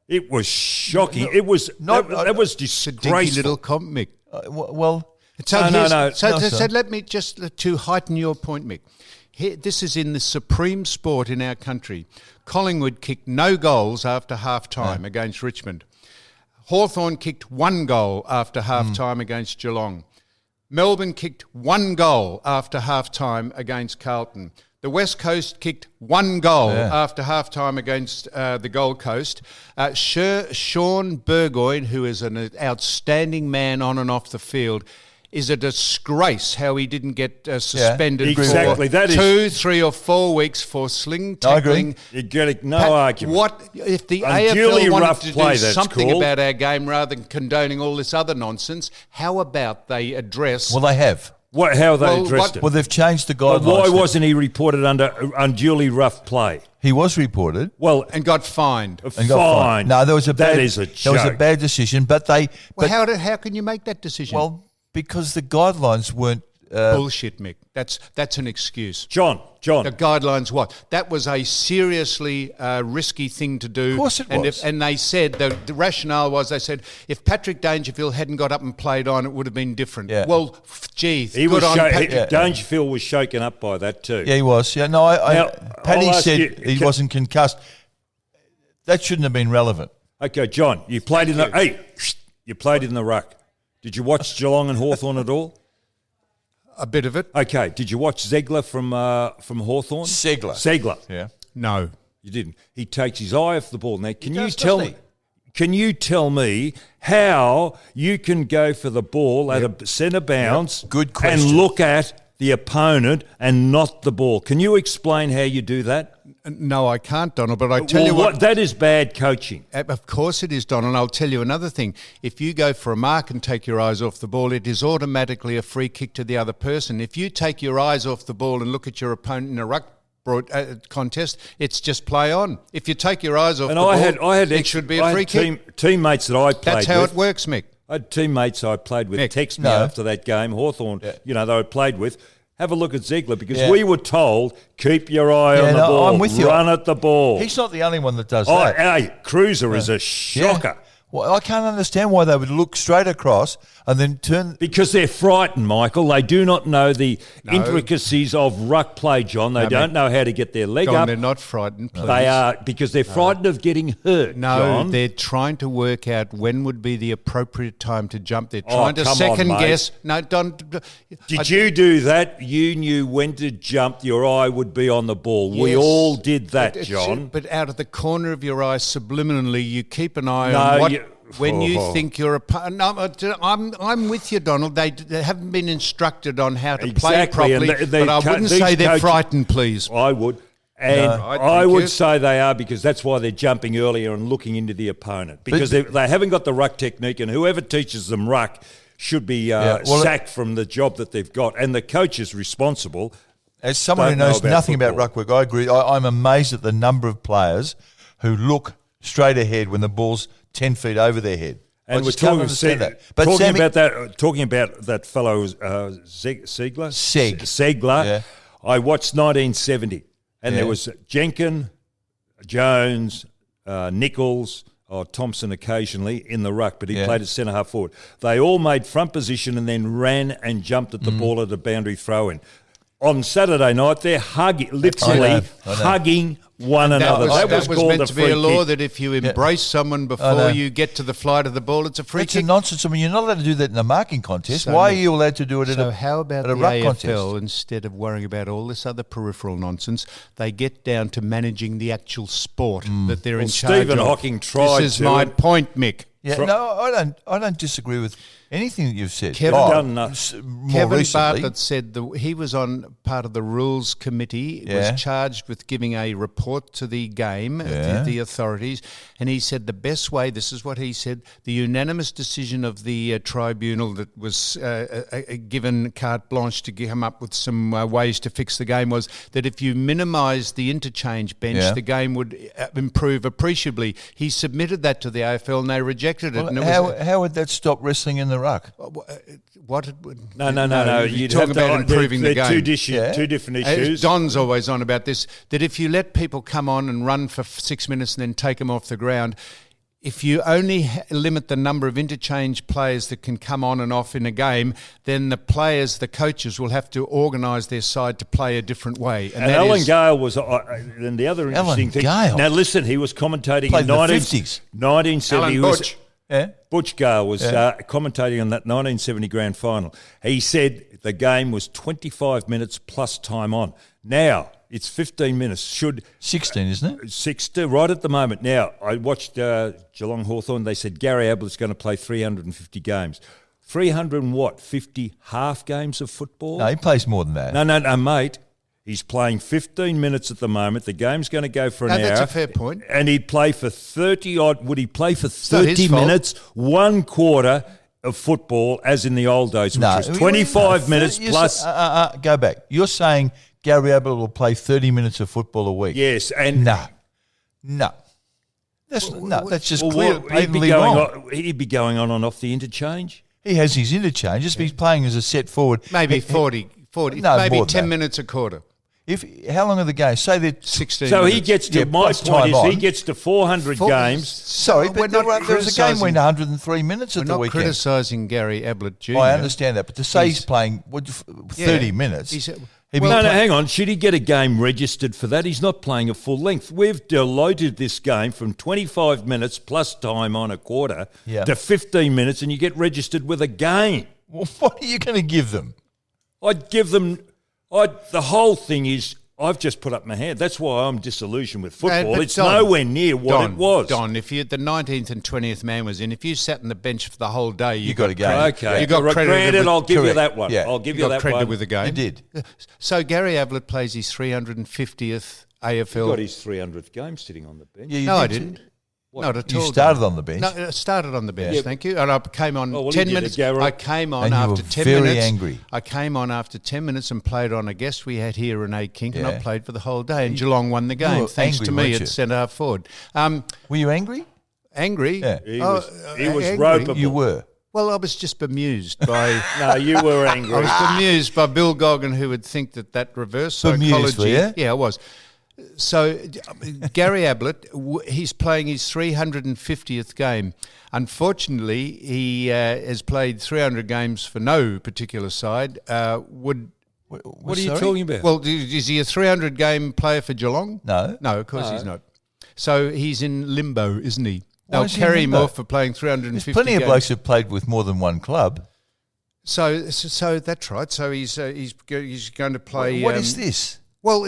It was shocking. It was that was It's a dinky disgraceful. little comp, Mick. Well, So, No. so let me just to heighten your point, Mick. Here, this is in the supreme sport in our country. Collingwood kicked no goals after half-time against Richmond. Hawthorn kicked 1 goal after half-time against Geelong. Melbourne kicked 1 goal after half-time against Carlton. The West Coast kicked 1 goal after half-time against the Gold Coast. Sean Burgoyne, who is an outstanding man on and off the field, is a disgrace how he didn't get suspended Exactly. for That is- 2, 3 or 4 weeks for sling I agree. tackling. You're getting no Pat, argument. What if the Unduly AFL wanted rough to play, do that's something called. about our game rather than condoning all this other nonsense? How about they address? well, they have. How they addressed it? Well, they've changed the guidelines. Why wasn't he reported under unduly rough play? He was reported. Well, and got fined. Fined. No, there was a bad. That is a joke. There was a bad decision, but they. Well, how can you make that decision? Well, because the guidelines weren't. Bullshit, Mick. That's an excuse. John. The guidelines what? That was a seriously risky thing to do. Of course it was. And they said, the rationale was, they said, if Patrick Dangerfield hadn't got up and played on, it would have been different. Yeah. Well, geez. Dangerfield was shaken up by that too. Yeah, he was. Yeah, no, Paddy said he wasn't concussed. That shouldn't have been relevant. Okay, John, you played in the ruck. Did you watch Geelong and Hawthorn at all? A bit of it. Okay. Did you watch Zegler from Hawthorn? Segler. Yeah. No. You didn't. He takes his eye off the ball. Now, can you tell me how you can go for the ball at a centre bounce Good question. and look at the opponent and not the ball? Can you explain how you do that? No, I can't, Donald, but I tell you what. That is bad coaching. Of course it is, Donald. I'll tell you another thing. If you go for a mark and take your eyes off the ball, it is automatically a free kick to the other person. If you take your eyes off the ball and look at your opponent in a ruck contest, it's just play on. If you take your eyes off the ball, it should be a free kick. Teammates that I played with. That's how it works, Mick. I had teammates I played with text me after that game, Hawthorn, they I played with. Have a look at Zegler because we were told, keep your eye on the ball, I'm with you. Run at the ball. He's not the only one that does that. Hey, Cruiser is a shocker. Yeah. Well, I can't understand why they would look straight across and then turn. Because they're frightened, Michael. They do not know the intricacies of ruck play, John. They don't know how to get their leg up. They're not frightened, please. They are, because they're frightened of getting hurt, John. They're trying to work out when would be the appropriate time to jump. They're trying to second guess. No, don't. Did you do that? You knew when to jump, your eye would be on the ball. Yes. We all did that, John. But out of the corner of your eye, subliminally, you keep an eye on what... When you think you're a... No, I'm with you, Donald. They haven't been instructed on how to play properly, but I wouldn't say they're frightened, please. I would. And I would say they are because that's why they're jumping earlier and looking into the opponent. Because they haven't got the ruck technique, and whoever teaches them ruck should be sacked from the job that they've got. And the coach is responsible. As someone who knows nothing about ruck work, I agree. I'm amazed at the number of players who look straight ahead when the ball's 10 feet over their head. And we're talking about that fellow Segler. Segler. I watched 1970, and there was Jenkin, Jones, Nichols, Thompson occasionally in the ruck, but he played at centre half forward. They all made front position and then ran and jumped at the ball at a boundary throw-in. On Saturday night, they're literally hugging one another. That was called meant to be a law that if you embrace someone before you get to the flight of the ball, it's a free kick. It's nonsense. I mean, you're not allowed to do that in a marking contest. Why are you allowed to do it at a ruck contest? So how about the AFL, instead of worrying about all this other peripheral nonsense, they get down to managing the actual sport that they're in charge of. Stephen Hawking tried. This is my point, Mick. Yeah, I don't disagree with anything that you've said. Kevin recently, Bartlett said he was on part of the rules committee, was charged with giving a report to the game, the authorities, and he said the best way, this is what he said, the unanimous decision of the tribunal that was given carte blanche to come up with some ways to fix the game was that if you minimise the interchange bench, the game would improve appreciably. He submitted that to the AFL and they rejected it. Well, and how would that stop wrestling in the ruck? No. You're talking about improving the game. Two different issues. Don's always on about this, that if you let people come on and run for 6 minutes and then take them off the ground, if you only limit the number of interchange players that can come on and off in a game, then the coaches will have to organise their side to play a different way. And Alan Gale was, and the other interesting thing. Gale. Now listen, he was commentating in the 50s. 1970. Alan Butch. Butch Gale was commentating on that 1970 grand final. He said the game was 25 minutes plus time on. Now it's 15 minutes. 16, isn't it? 16, right at the moment. Now, I watched Geelong Hawthorn. They said Gary Ablett's going to play 350 games. 50 half games of football? No, he plays more than that. No, mate. He's playing 15 minutes at the moment. The game's going to go for an hour. That's a fair point. And he'd play for 30 odd. Would he play for 30 minutes, one quarter of football as in the old days, which was 25 minutes plus. Go back. You're saying Gary Ablett will play 30 minutes of football a week? Yes, and no. That's just patently wrong. He'd be going on and off the interchange. He has his interchange. Just he's playing as a set forward. Maybe 40, no, maybe 10 minutes a quarter. How long are the games? Say they're 16 So minutes. he gets to, my point is he gets to 400 games. Sorry, but there was a game went 103 minutes at the weekend. We're not criticising Gary Ablett Jr. I understand that, but to say he's playing 30 minutes... hang on. Should he get a game registered for that? He's not playing a full length. We've diluted this game from 25 minutes plus time on a quarter to 15 minutes, and you get registered with a game. Well, what are you going to give them? I'd give them... the whole thing is... I've just put up my hand. That's why I'm disillusioned with football. It's nowhere near what it was. Don, if the 19th and 20th man was in, if you sat on the bench for the whole day, you got a game. Okay. You got credited. I'll give you that one. I'll give you that one. with the game. You did. So Gary Ablett plays his 350th AFL. He got his 300th game sitting on the bench. No, I didn't. Not at all. You started on the bench. No, I started on the bench, thank you. And I came on 10 minutes. I came on and after you were 10 very minutes. Angry. I came on after 10 minutes and played on a guest we had here, Renee King, and I played for the whole day. And Geelong won the game, thanks to me at centre-half forward. Were you angry? Angry? Yeah. He was angry. ropeable. You were. Well, I was just bemused by... No, you were angry. I was bemused by Bill Goggin, who would think that reverse psychology... Yeah, I was. So Gary Ablett, he's playing his 350th game. Unfortunately, he has played 300 games for no particular side. What are you talking about? Well, is he a 300-game player for Geelong? No. No, of course he's not. So he's in limbo, isn't he? Why They'll is he carry in him limbo? off for playing 350 There's plenty games. of blokes who've played with more than one club. So that's right. So he's going to play... What is this? Well,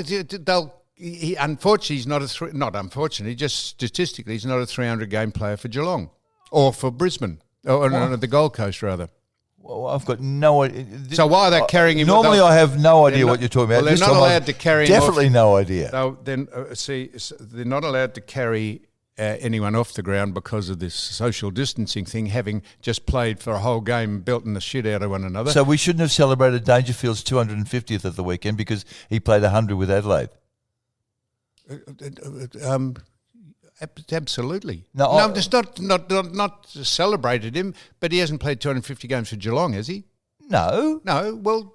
unfortunately, he's not unfortunately, just statistically, he's not a 300-game player for Geelong or for Brisbane, or the Gold Coast, rather. Well, I've got no idea. So why are they carrying him? Normally, I have no idea what you're talking about. Well, they're not allowed to carry him off. Definitely no idea. They're not allowed to carry anyone off the ground because of this social distancing thing, having just played for a whole game, belting the shit out of one another. So we shouldn't have celebrated Dangerfield's 250th at the weekend because he played 100 with Adelaide. Absolutely. No, just not celebrated him, but he hasn't played 250 games for Geelong, has he? No. Well,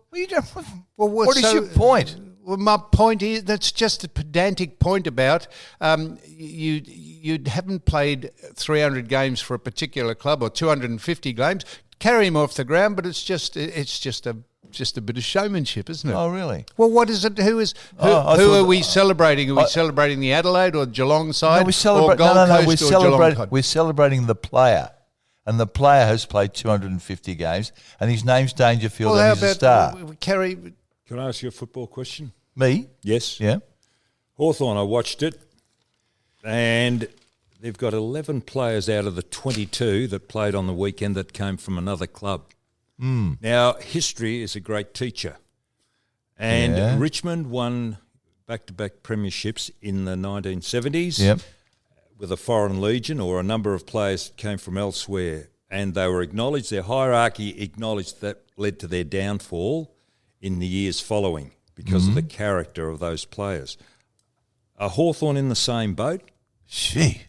What is your point? Well, my point is that's just a pedantic point about you haven't played 300 games for a particular club or 250 games. Carry him off the ground, but it's just a bit of showmanship, isn't it? Oh, really? Well, what is it? Who are we celebrating? Are we celebrating the Adelaide or Geelong side? Or Gold Coast or Geelong side? We're celebrating the player. And the player has played 250 games, and his name's Dangerfield, and he's a star. Can I ask you a football question? Me? Yes. Yeah. Hawthorn, I watched it, and they've got 11 players out of the 22 that played on the weekend that came from another club. Now, history is a great teacher. And Richmond won back-to-back premierships in the 1970s with a foreign legion or a number of players came from elsewhere, and they were acknowledged, their hierarchy acknowledged that led to their downfall in the years following because of the character of those players. Are Hawthorn in the same boat? Gee.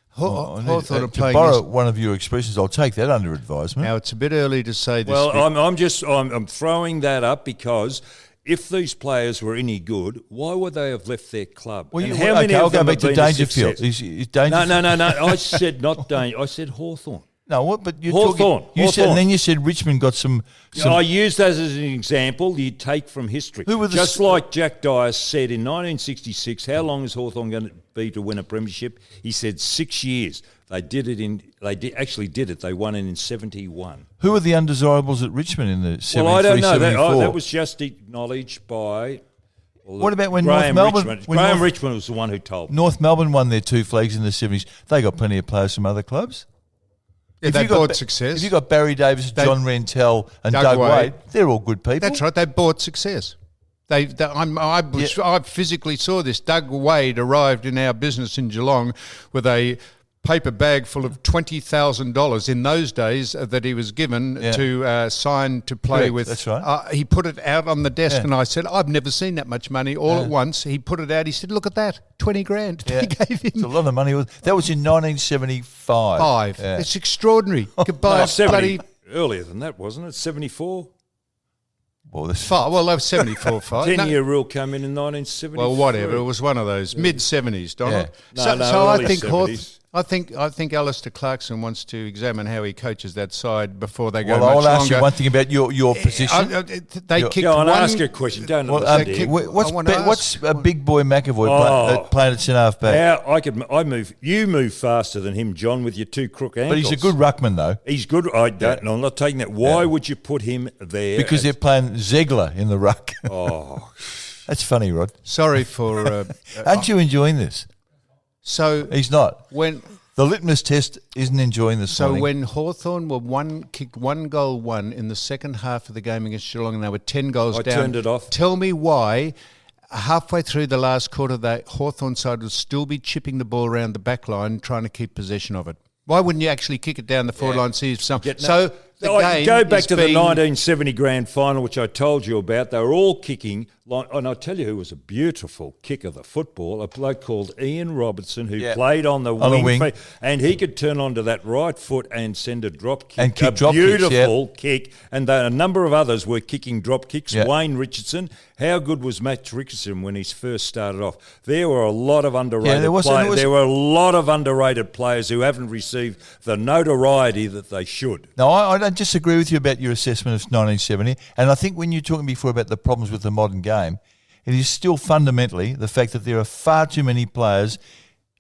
Hawthorn are to playing borrow one of your expressions, I'll take that under advisement. Now, it's a bit early to say this. Well, I'm throwing that up because if these players were any good, why would they have left their club? Well, and how many I'll of go them back have to been Dangerfield. Dangerfield? Is Dangerfield? No. I said not Dangerfield. I said Hawthorn. No, what? But you're Hawthorn. talking. You said, and then you said Richmond got some. I used that as an example you take from history. Who were the Just like Jack Dyer said in 1966, how long is Hawthorn going to be to win a premiership? He said 6 years. They did it actually did it. They won it in 71. Who are the undesirables at Richmond in the 73, Well, I don't know. 74? That was just acknowledged by. What about when Graham North Melbourne? Richmond? When Graham Richmond was the one who told me. North Melbourne won their 2 flags in the 70s. They got plenty of players from other clubs. Yeah, they bought success. If you got Barry Davis, John Rentel, and Doug Wade, they're all good people. That's right. They bought success. I physically saw this. Doug Wade arrived in our business in Geelong with a paper bag full of $20,000 in those days that he was given to sign to play Correct, with. that's right. He put it out on the desk and I said, I've never seen that much money all at once. He put it out. He said, look at that, 20 grand. Yeah. He gave him. It's a lot of money. That was in 1975. Yeah. It's extraordinary. Goodbye, bloody... Earlier than that, wasn't it? 74? Well, this Five. Well, they were 74, 5. 10-year rule came in 1974. Well, whatever. It was one of those mid-70s, Donald. Yeah. No, So I early think 70s. I think Alistair Clarkson wants to examine how he coaches that side before they go Well, much I want to longer. ask you one thing about your position. They kicked Go on, one. ask a question. Don't Well, let me sit here. what's a big boy McAvoy playing at centre half back? I move. You move faster than him, John, with your two crook ankles. But he's a good ruckman, though. He's good. I don't know. I'm not taking that. Why would you put him there? Because they're playing Zegler in the ruck. Oh, That's funny, Rod. Sorry for. Aren't you enjoying this? So He's not. when The litmus test isn't enjoying this morning. when Hawthorn were kicked 1-1 in the second half of the game against Geelong, and they were 10 goals I down. turned it off. Tell me why. Halfway through the last quarter, the Hawthorn side would still be chipping the ball around the back line, trying to keep possession of it. Why wouldn't you actually kick it down the forward line? See if some. So the game go back is to the being- 1970 grand final, which I told you about. They were all kicking. And I'll tell you who was a beautiful kicker of the football, a bloke called Ian Robertson, who played on the wing. And he could turn onto that right foot and send a drop kick. And kick a drop kicks, beautiful kick. And a number of others were kicking drop kicks. Yeah. Wayne Richardson. How good was Matt Richardson when he first started off? There were a lot of underrated players. There were a lot of underrated players who haven't received the notoriety that they should. No, I don't disagree with you about your assessment of 1970. And I think when you're talking before about the problems with the modern game, it is still fundamentally the fact that there are far too many players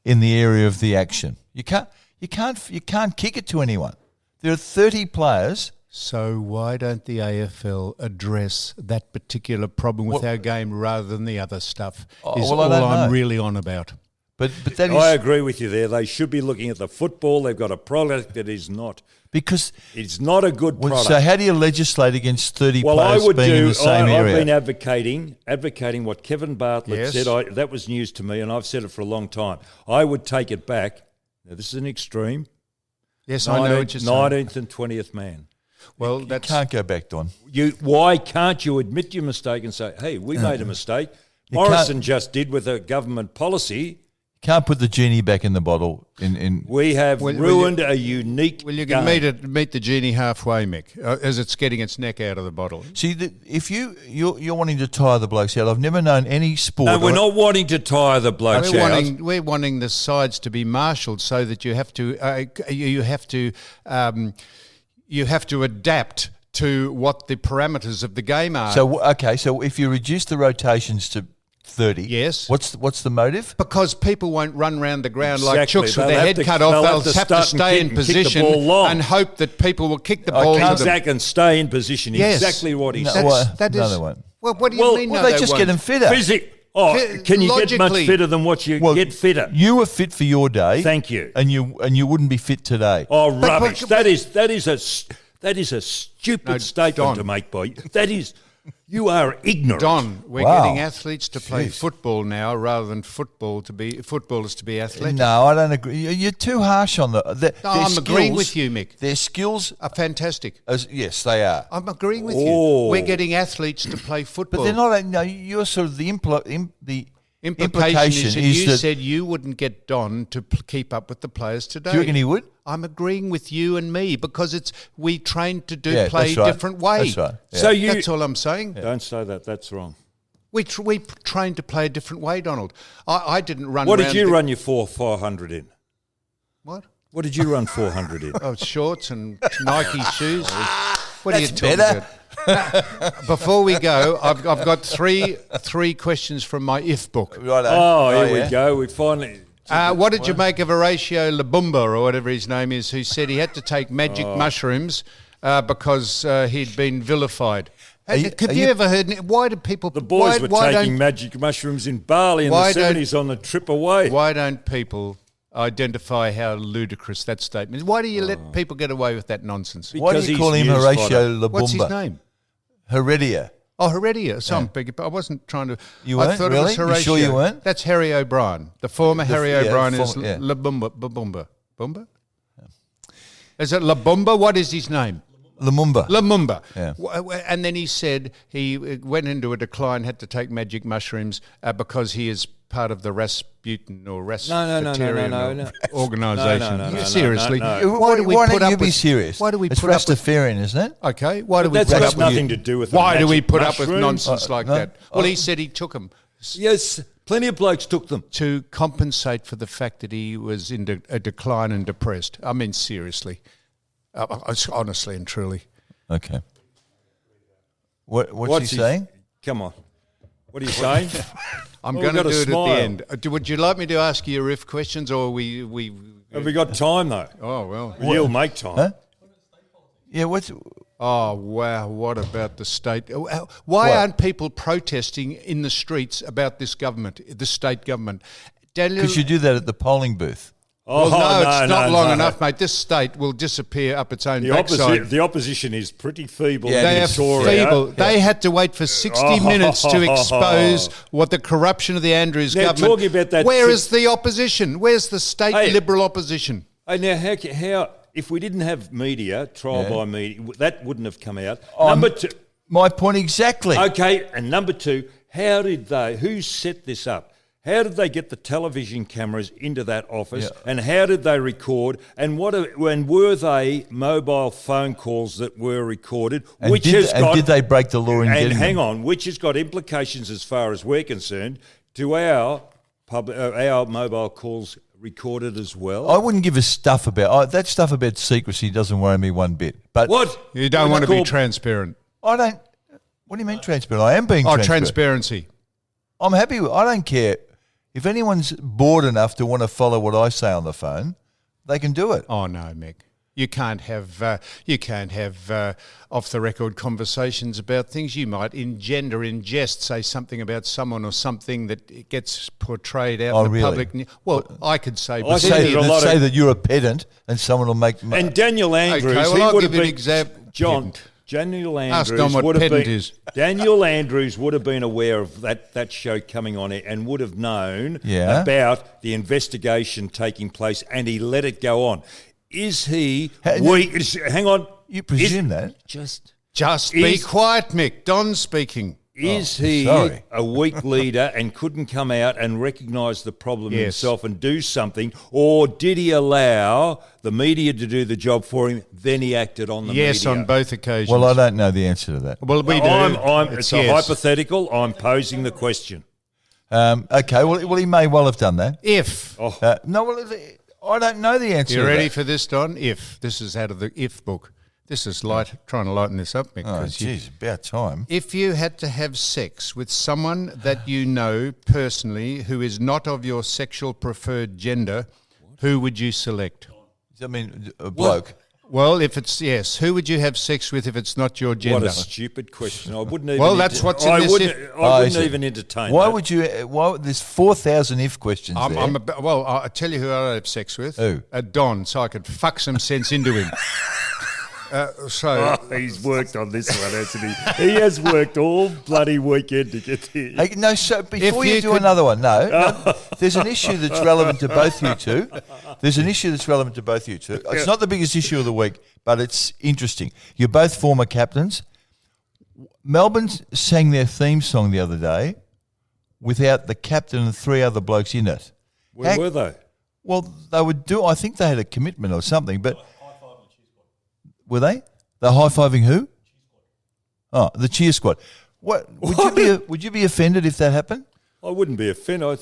in the area of the action. You can't kick it to anyone. There are 30 players. So why don't the AFL address that particular problem with our game rather than the other stuff? Is all I'm really on about. But that is, I agree with you there. They should be looking at the football. They've got a product that is not. because It's not a good product. So how do you legislate against 30 Well, players I would being in the same area? I've been advocating what Kevin Bartlett said. That was news to me, and I've said it for a long time. I would take it back. Now, this is an extreme. Yes, I know what you're saying. 19th and 20th man. Well, you that's can't go back, Don. Why can't you admit your mistake and say, hey, we made a mistake? Morrison just did with a government policy. Can't put the genie back in the bottle. We have ruined a unique Well, you game. can meet the genie halfway, Mick, as it's getting its neck out of the bottle. See, if you're wanting to tire the blokes out, I've never known any sport. No, we're not wanting to tire the blokes out. We're wanting the sides to be marshalled so that you have to adapt to what the parameters of the game are. So if you reduce the rotations to 30, yes, what's the motive? Because people won't run around the ground like Exactly. chooks with They'll their have head to- cut off. they'll They'll have to have to start stay and in kick the position ball long. and hope that people will kick the ball to them. Exactly, and stay in position. Yes. Exactly what he No, said. well, That no, is- they won't. Well, what do you mean? Well, no, they just won't? get them fitter. Can you get much logically- fitter than what you get fitter? You were fit for your day. Thank you. And you wouldn't be fit today. Oh, rubbish! That is a stupid statement Don. to make, boy. That is, you are ignorant. Don, we're Wow. getting athletes to play Jeez. football now rather than footballers to be athletic. No, I don't agree. You're too harsh on No, their I'm agreeing skills- with you, Mick. Their skills, Are fantastic. yes, they are. I'm agreeing with Oh. you. We're getting athletes to play football. But they're not. No, you're sort of the Implication is that you that, said you wouldn't get Don to keep up with the players today. Do you reckon he would? I'm agreeing with you and me because we trained to play that's right. different way. That's right. Yeah. So you That's all I'm saying. don't say that. That's wrong. We trained to play a different way, Donald. I didn't run. What around did you run your 400 in? What? What did you run 400 in? Oh, shorts and Nike shoes. What are you That's talking better. about? Before we go, I've got three questions from my if book. Right. Here we go. We finally. What did you make of Horatio Labumba, or whatever his name is, who said he had to take magic mushrooms because he'd been vilified? Have you ever heard? Why do people? The boys were why taking don't- magic mushrooms in Bali in the why don't- 70s on the trip away. Why don't people identify how ludicrous that statement is? Why do you let people get away with that nonsense? Why do Because you call he's him news Horatio fodder. Labumba? What's his name? Heredia. Oh, Heredia. So I wasn't trying to. You I weren't? thought Really? it was You Horatio. sure you weren't? That's Harry O'Brien. The former Harry yeah, O'Brien is former- yeah. Labumba. Bumba? Is it Labumba? What is his name? Lumumba. Yeah. And then he said he went into a decline, had to take magic mushrooms because he is part of the Rasputin or Rasputin organisation. Seriously. Why don't you be serious? Why do we it's put up with... Rastafarian, isn't it? Okay. Why do we That's put got up nothing with... to do with Why the do we magic put up with mushrooms? nonsense like that? Well, he said he took them. Yes, plenty of blokes took them. To compensate for the fact that he was in a decline and depressed. I mean, seriously. Honestly and truly. Okay. What's he saying? Come on. What are you saying? I'm going to do it smile. at the end. Would you like me to ask you your if questions, or we? Have we got time though? Oh well. You'll make time. Huh? Yeah. Oh wow! What about the state? Why aren't people protesting in the streets about this government, the state government? Daniel, Because you do that at the polling booth. Well, it's not long enough, mate. This state will disappear up its own backside. The opposition is pretty feeble. Yeah, They are feeble. They had to wait for 60 minutes to expose what the corruption of the Andrews Now, government. talking about that Where is the opposition? Where's the state Liberal opposition? Hey, now, how if we didn't have media, trial by media, that wouldn't have come out. Number 2. My point exactly. Okay, and number 2, who set this up? How did they get the television cameras into that office, and how did they record? And were they mobile phone calls that were recorded? And did they break the law in getting hang them? on, which has got implications as far as we're concerned to our mobile calls recorded as well. I wouldn't give a stuff about that stuff about secrecy. Doesn't worry me one bit. But What You don't want to be transparent. I don't. What do you mean transparent? I am being transparent. Transparency. I'm happy. I don't care. If anyone's bored enough to want to follow what I say on the phone, they can do it. Oh no, Mick. You can't have off the record conversations about things. You might in jest say something about someone or something that gets portrayed out in the public. Well, I could say. Say that you're a pedant, and someone will make. And Daniel Andrews, Okay, well, he I'll would give have you been an example. John. Daniel Ask Andrews Don what would have pedant been. is. Daniel Andrews would have been aware of that show coming on it and would have known about the investigation taking place, and he let it go on. Is he weak? Hang on. You presume that? Just be quiet, Mick. Don speaking. Is he a weak leader and couldn't come out and recognise the problem himself and do something, or did he allow the media to do the job for him, then he acted on the media? Yes, on both occasions. Well, I don't know the answer to that. Well, we do. It's a hypothetical. I'm posing the question. Okay, well, he may well have done that. If. I don't know the answer. You ready for this, Don? If. This is out of the if book. This is trying to lighten this up, Mick. Oh, geez, about time. If you had to have sex with someone that you know personally who is not of your sexual preferred gender, who would you select? Does that mean a bloke? Well, if it's yes, who would you have sex with if it's not your gender? What a stupid question! I wouldn't even. Well, that's what's in this. I wouldn't even entertain. Why that. would you? Why there's 4,000 if questions there. I'll tell you who I'd have sex with. Who? Don, so I could fuck some sense into him. He's worked on this one, hasn't he? He has worked all bloody weekend to get here. Hey, no, so before you do another one, no, there's an issue that's relevant to both you two. It's not the biggest issue of the week, but it's interesting. You're both former captains. Melbourne sang their theme song the other day without the captain and 3 other blokes in it. Where were they? Well, they would do. I think they had a commitment or something, but were they? They're high-fiving who? Oh, the cheer squad. What would you be offended if that happened? I wouldn't be offended.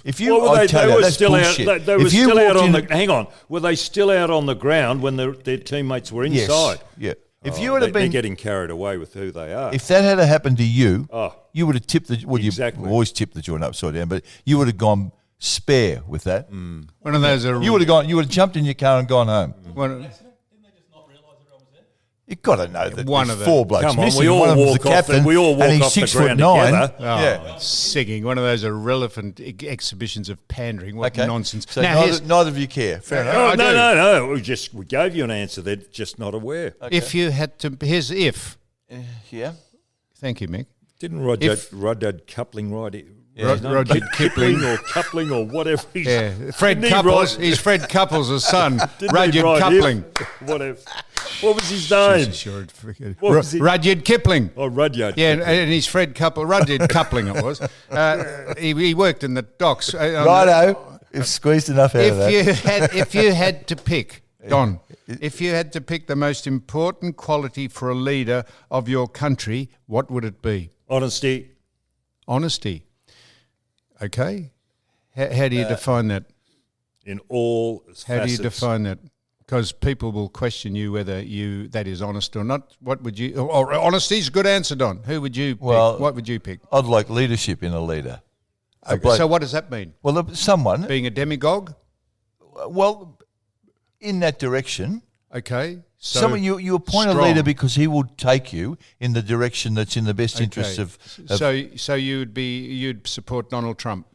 If you, they were still bullshit. out. They were still out on the. Hang on, were they still out on the ground when their teammates were inside? Yes. Yeah. If you would have been getting carried away with who they are. If that had happened to you, you would have tipped the. Well, exactly. You always tip the joint upside down, but you would have gone spare with that. One of those. You would have gone. You would have jumped in your car and gone home. You've got to know that one there's of 4 blokes Come on, missing. we all one of them's walk the off captain, we all walk and he's off the 6'9". ground together. Yeah, singing. One of those irrelevant exhibitions of pandering. What nonsense. So now, neither of you care. Fair enough. No. We gave you an answer. They're just not aware. Okay. If you had to, here's if. Yeah. Thank you, Mick. Didn't Rudyard Coupling write Rudyard Kipling. or Coupling or whatever. Fred Didn't he Couples. write- He's Fred Couples' son. Didn't he Rudyard write Kipling. Whatever. What was his name? What was he- Rudyard Kipling. Oh, Rudyard. Yeah, Kipling. and he's Fred Couple. Rudyard Coupling it was. He worked in the docks. Righto. If squeezed enough out of that. If you had to pick, Don, if you had to pick the most important quality for a leader of your country, what would it be? Honesty. Honesty. Okay. How do you define that? In all How do you facets. define that? Because people will question you whether that is honest or not. What would you? Or honesty is a good answer, Don. Who would you pick? What would you pick? I'd like leadership in a leader. Okay, so what does that mean? Well, someone. Being a demagogue? Well, in that direction. Okay. So Someone you appoint strong. a leader because he will take you in the direction that's in the best interest of So you'd support Donald Trump?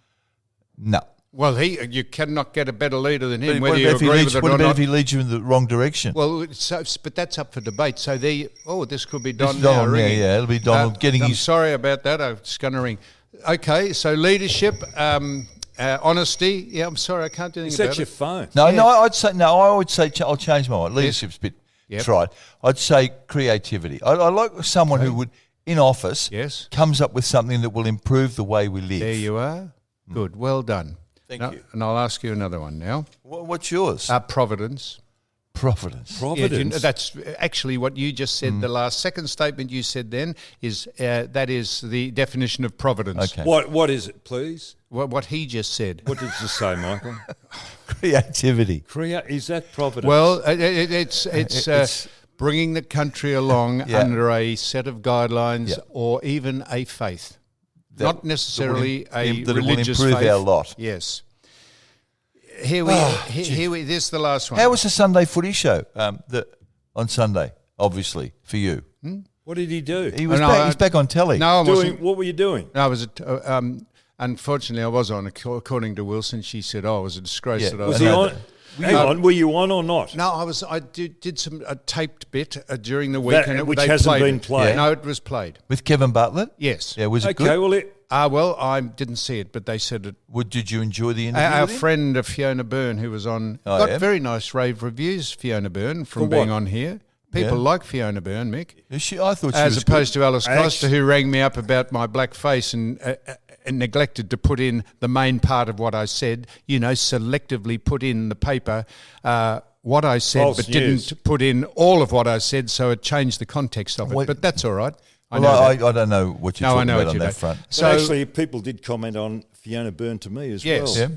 no. Well, you cannot get a better leader than him, But whether what you about if he agree leads, with it what or about not. if he leads you in the wrong direction? Well, but that's up for debate. So this could be This Don is now Donald, ringing. it'll be Donald getting I'm his. sorry about that. I was going to ring. Okay, so leadership, honesty. Yeah, I'm sorry, I can't do anything Is about that your it. phone? I would say I'll change my mind. Leadership's a bit Yep. tried. I'd say creativity. I like someone who would, in office, Yes. comes up with something that will improve the way we live. There you are. Good, well done. Thank you. And I'll ask you another one now. What's yours? Providence. Providence. Yeah, Providence. that's actually what you just said. The second statement you said then is that is the definition of providence. Okay. What is it, please? What he just said. What did you say, Michael? Creativity. Is that Providence? Well, it's bringing the country along Yeah. under a set of guidelines Yeah. or even a faith. That- Not necessarily that will a religious improve faith. our lot. Yes. Here we. This is the last one. How was the Sunday footy show? On Sunday, obviously for you. what did he do? He was No, back. He's back on telly. No, I wasn't. What were you doing? No, I was. Unfortunately, I was on. According to Wilson, she said, "Oh, it was a disgrace Yeah. that I Was was he no, on? Hang on, were you on or not? No, I was. I did some taped bit during the week, and which they hasn't played been it. played. No, it was played. With Kevin Bartlett. Yes. Yeah, was it Okay, good? well, Well, I didn't see it, but they said it. Did you enjoy the interview? Our with him? friend Fiona Byrne, who was on, Oh, got yeah? very nice rave reviews. Fiona Byrne from For being what? on here. People Yeah. like Fiona Byrne, Mick. I thought she As was opposed to Alice Actu- Costa, who rang me up about my black face and neglected to put in the main part of what I said. Selectively put in the paper what I said, False but news. didn't put in all of what I said, so it changed the context of it. Wait. But that's all right. I Well, know I that. don't know what you're No, I talking know about what on you that know. front. So but actually, people did comment on Fiona Byrne to me as Yes. well. Yeah.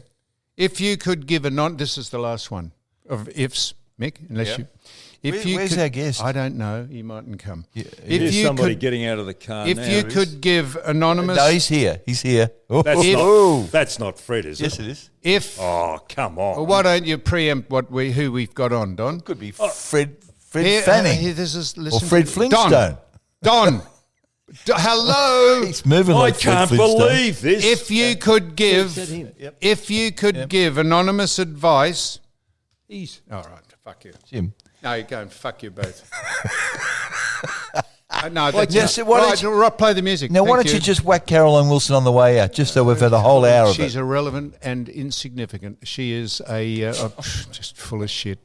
if you could give this is the last one of ifs, Mick, unless you. Where's our guest? I don't know. He mightn't come. Yeah, if Here's you somebody could, getting out of the car if now. you could give anonymous, No, he's here. He's here. That's not Fred, is Yes, it? it is. if Oh, come on. well, why don't you preempt who we've got on, Don? Could be Fred Here, Fanning this is or listen Fred to- Flintstone. Don. Hello. He's moving I like Fred can't Flintstone. believe this. If you could give, Yep. if you could give anonymous advice, all right. Fuck you. Jim. No, you go and fuck you both. No, Well, that's yes, not- why don't right, you- right, play the music. Now, why Thank don't you just whack Caroline Wilson on the way out, just so we've had a whole hour of She's it? irrelevant and insignificant. She is just full of shit.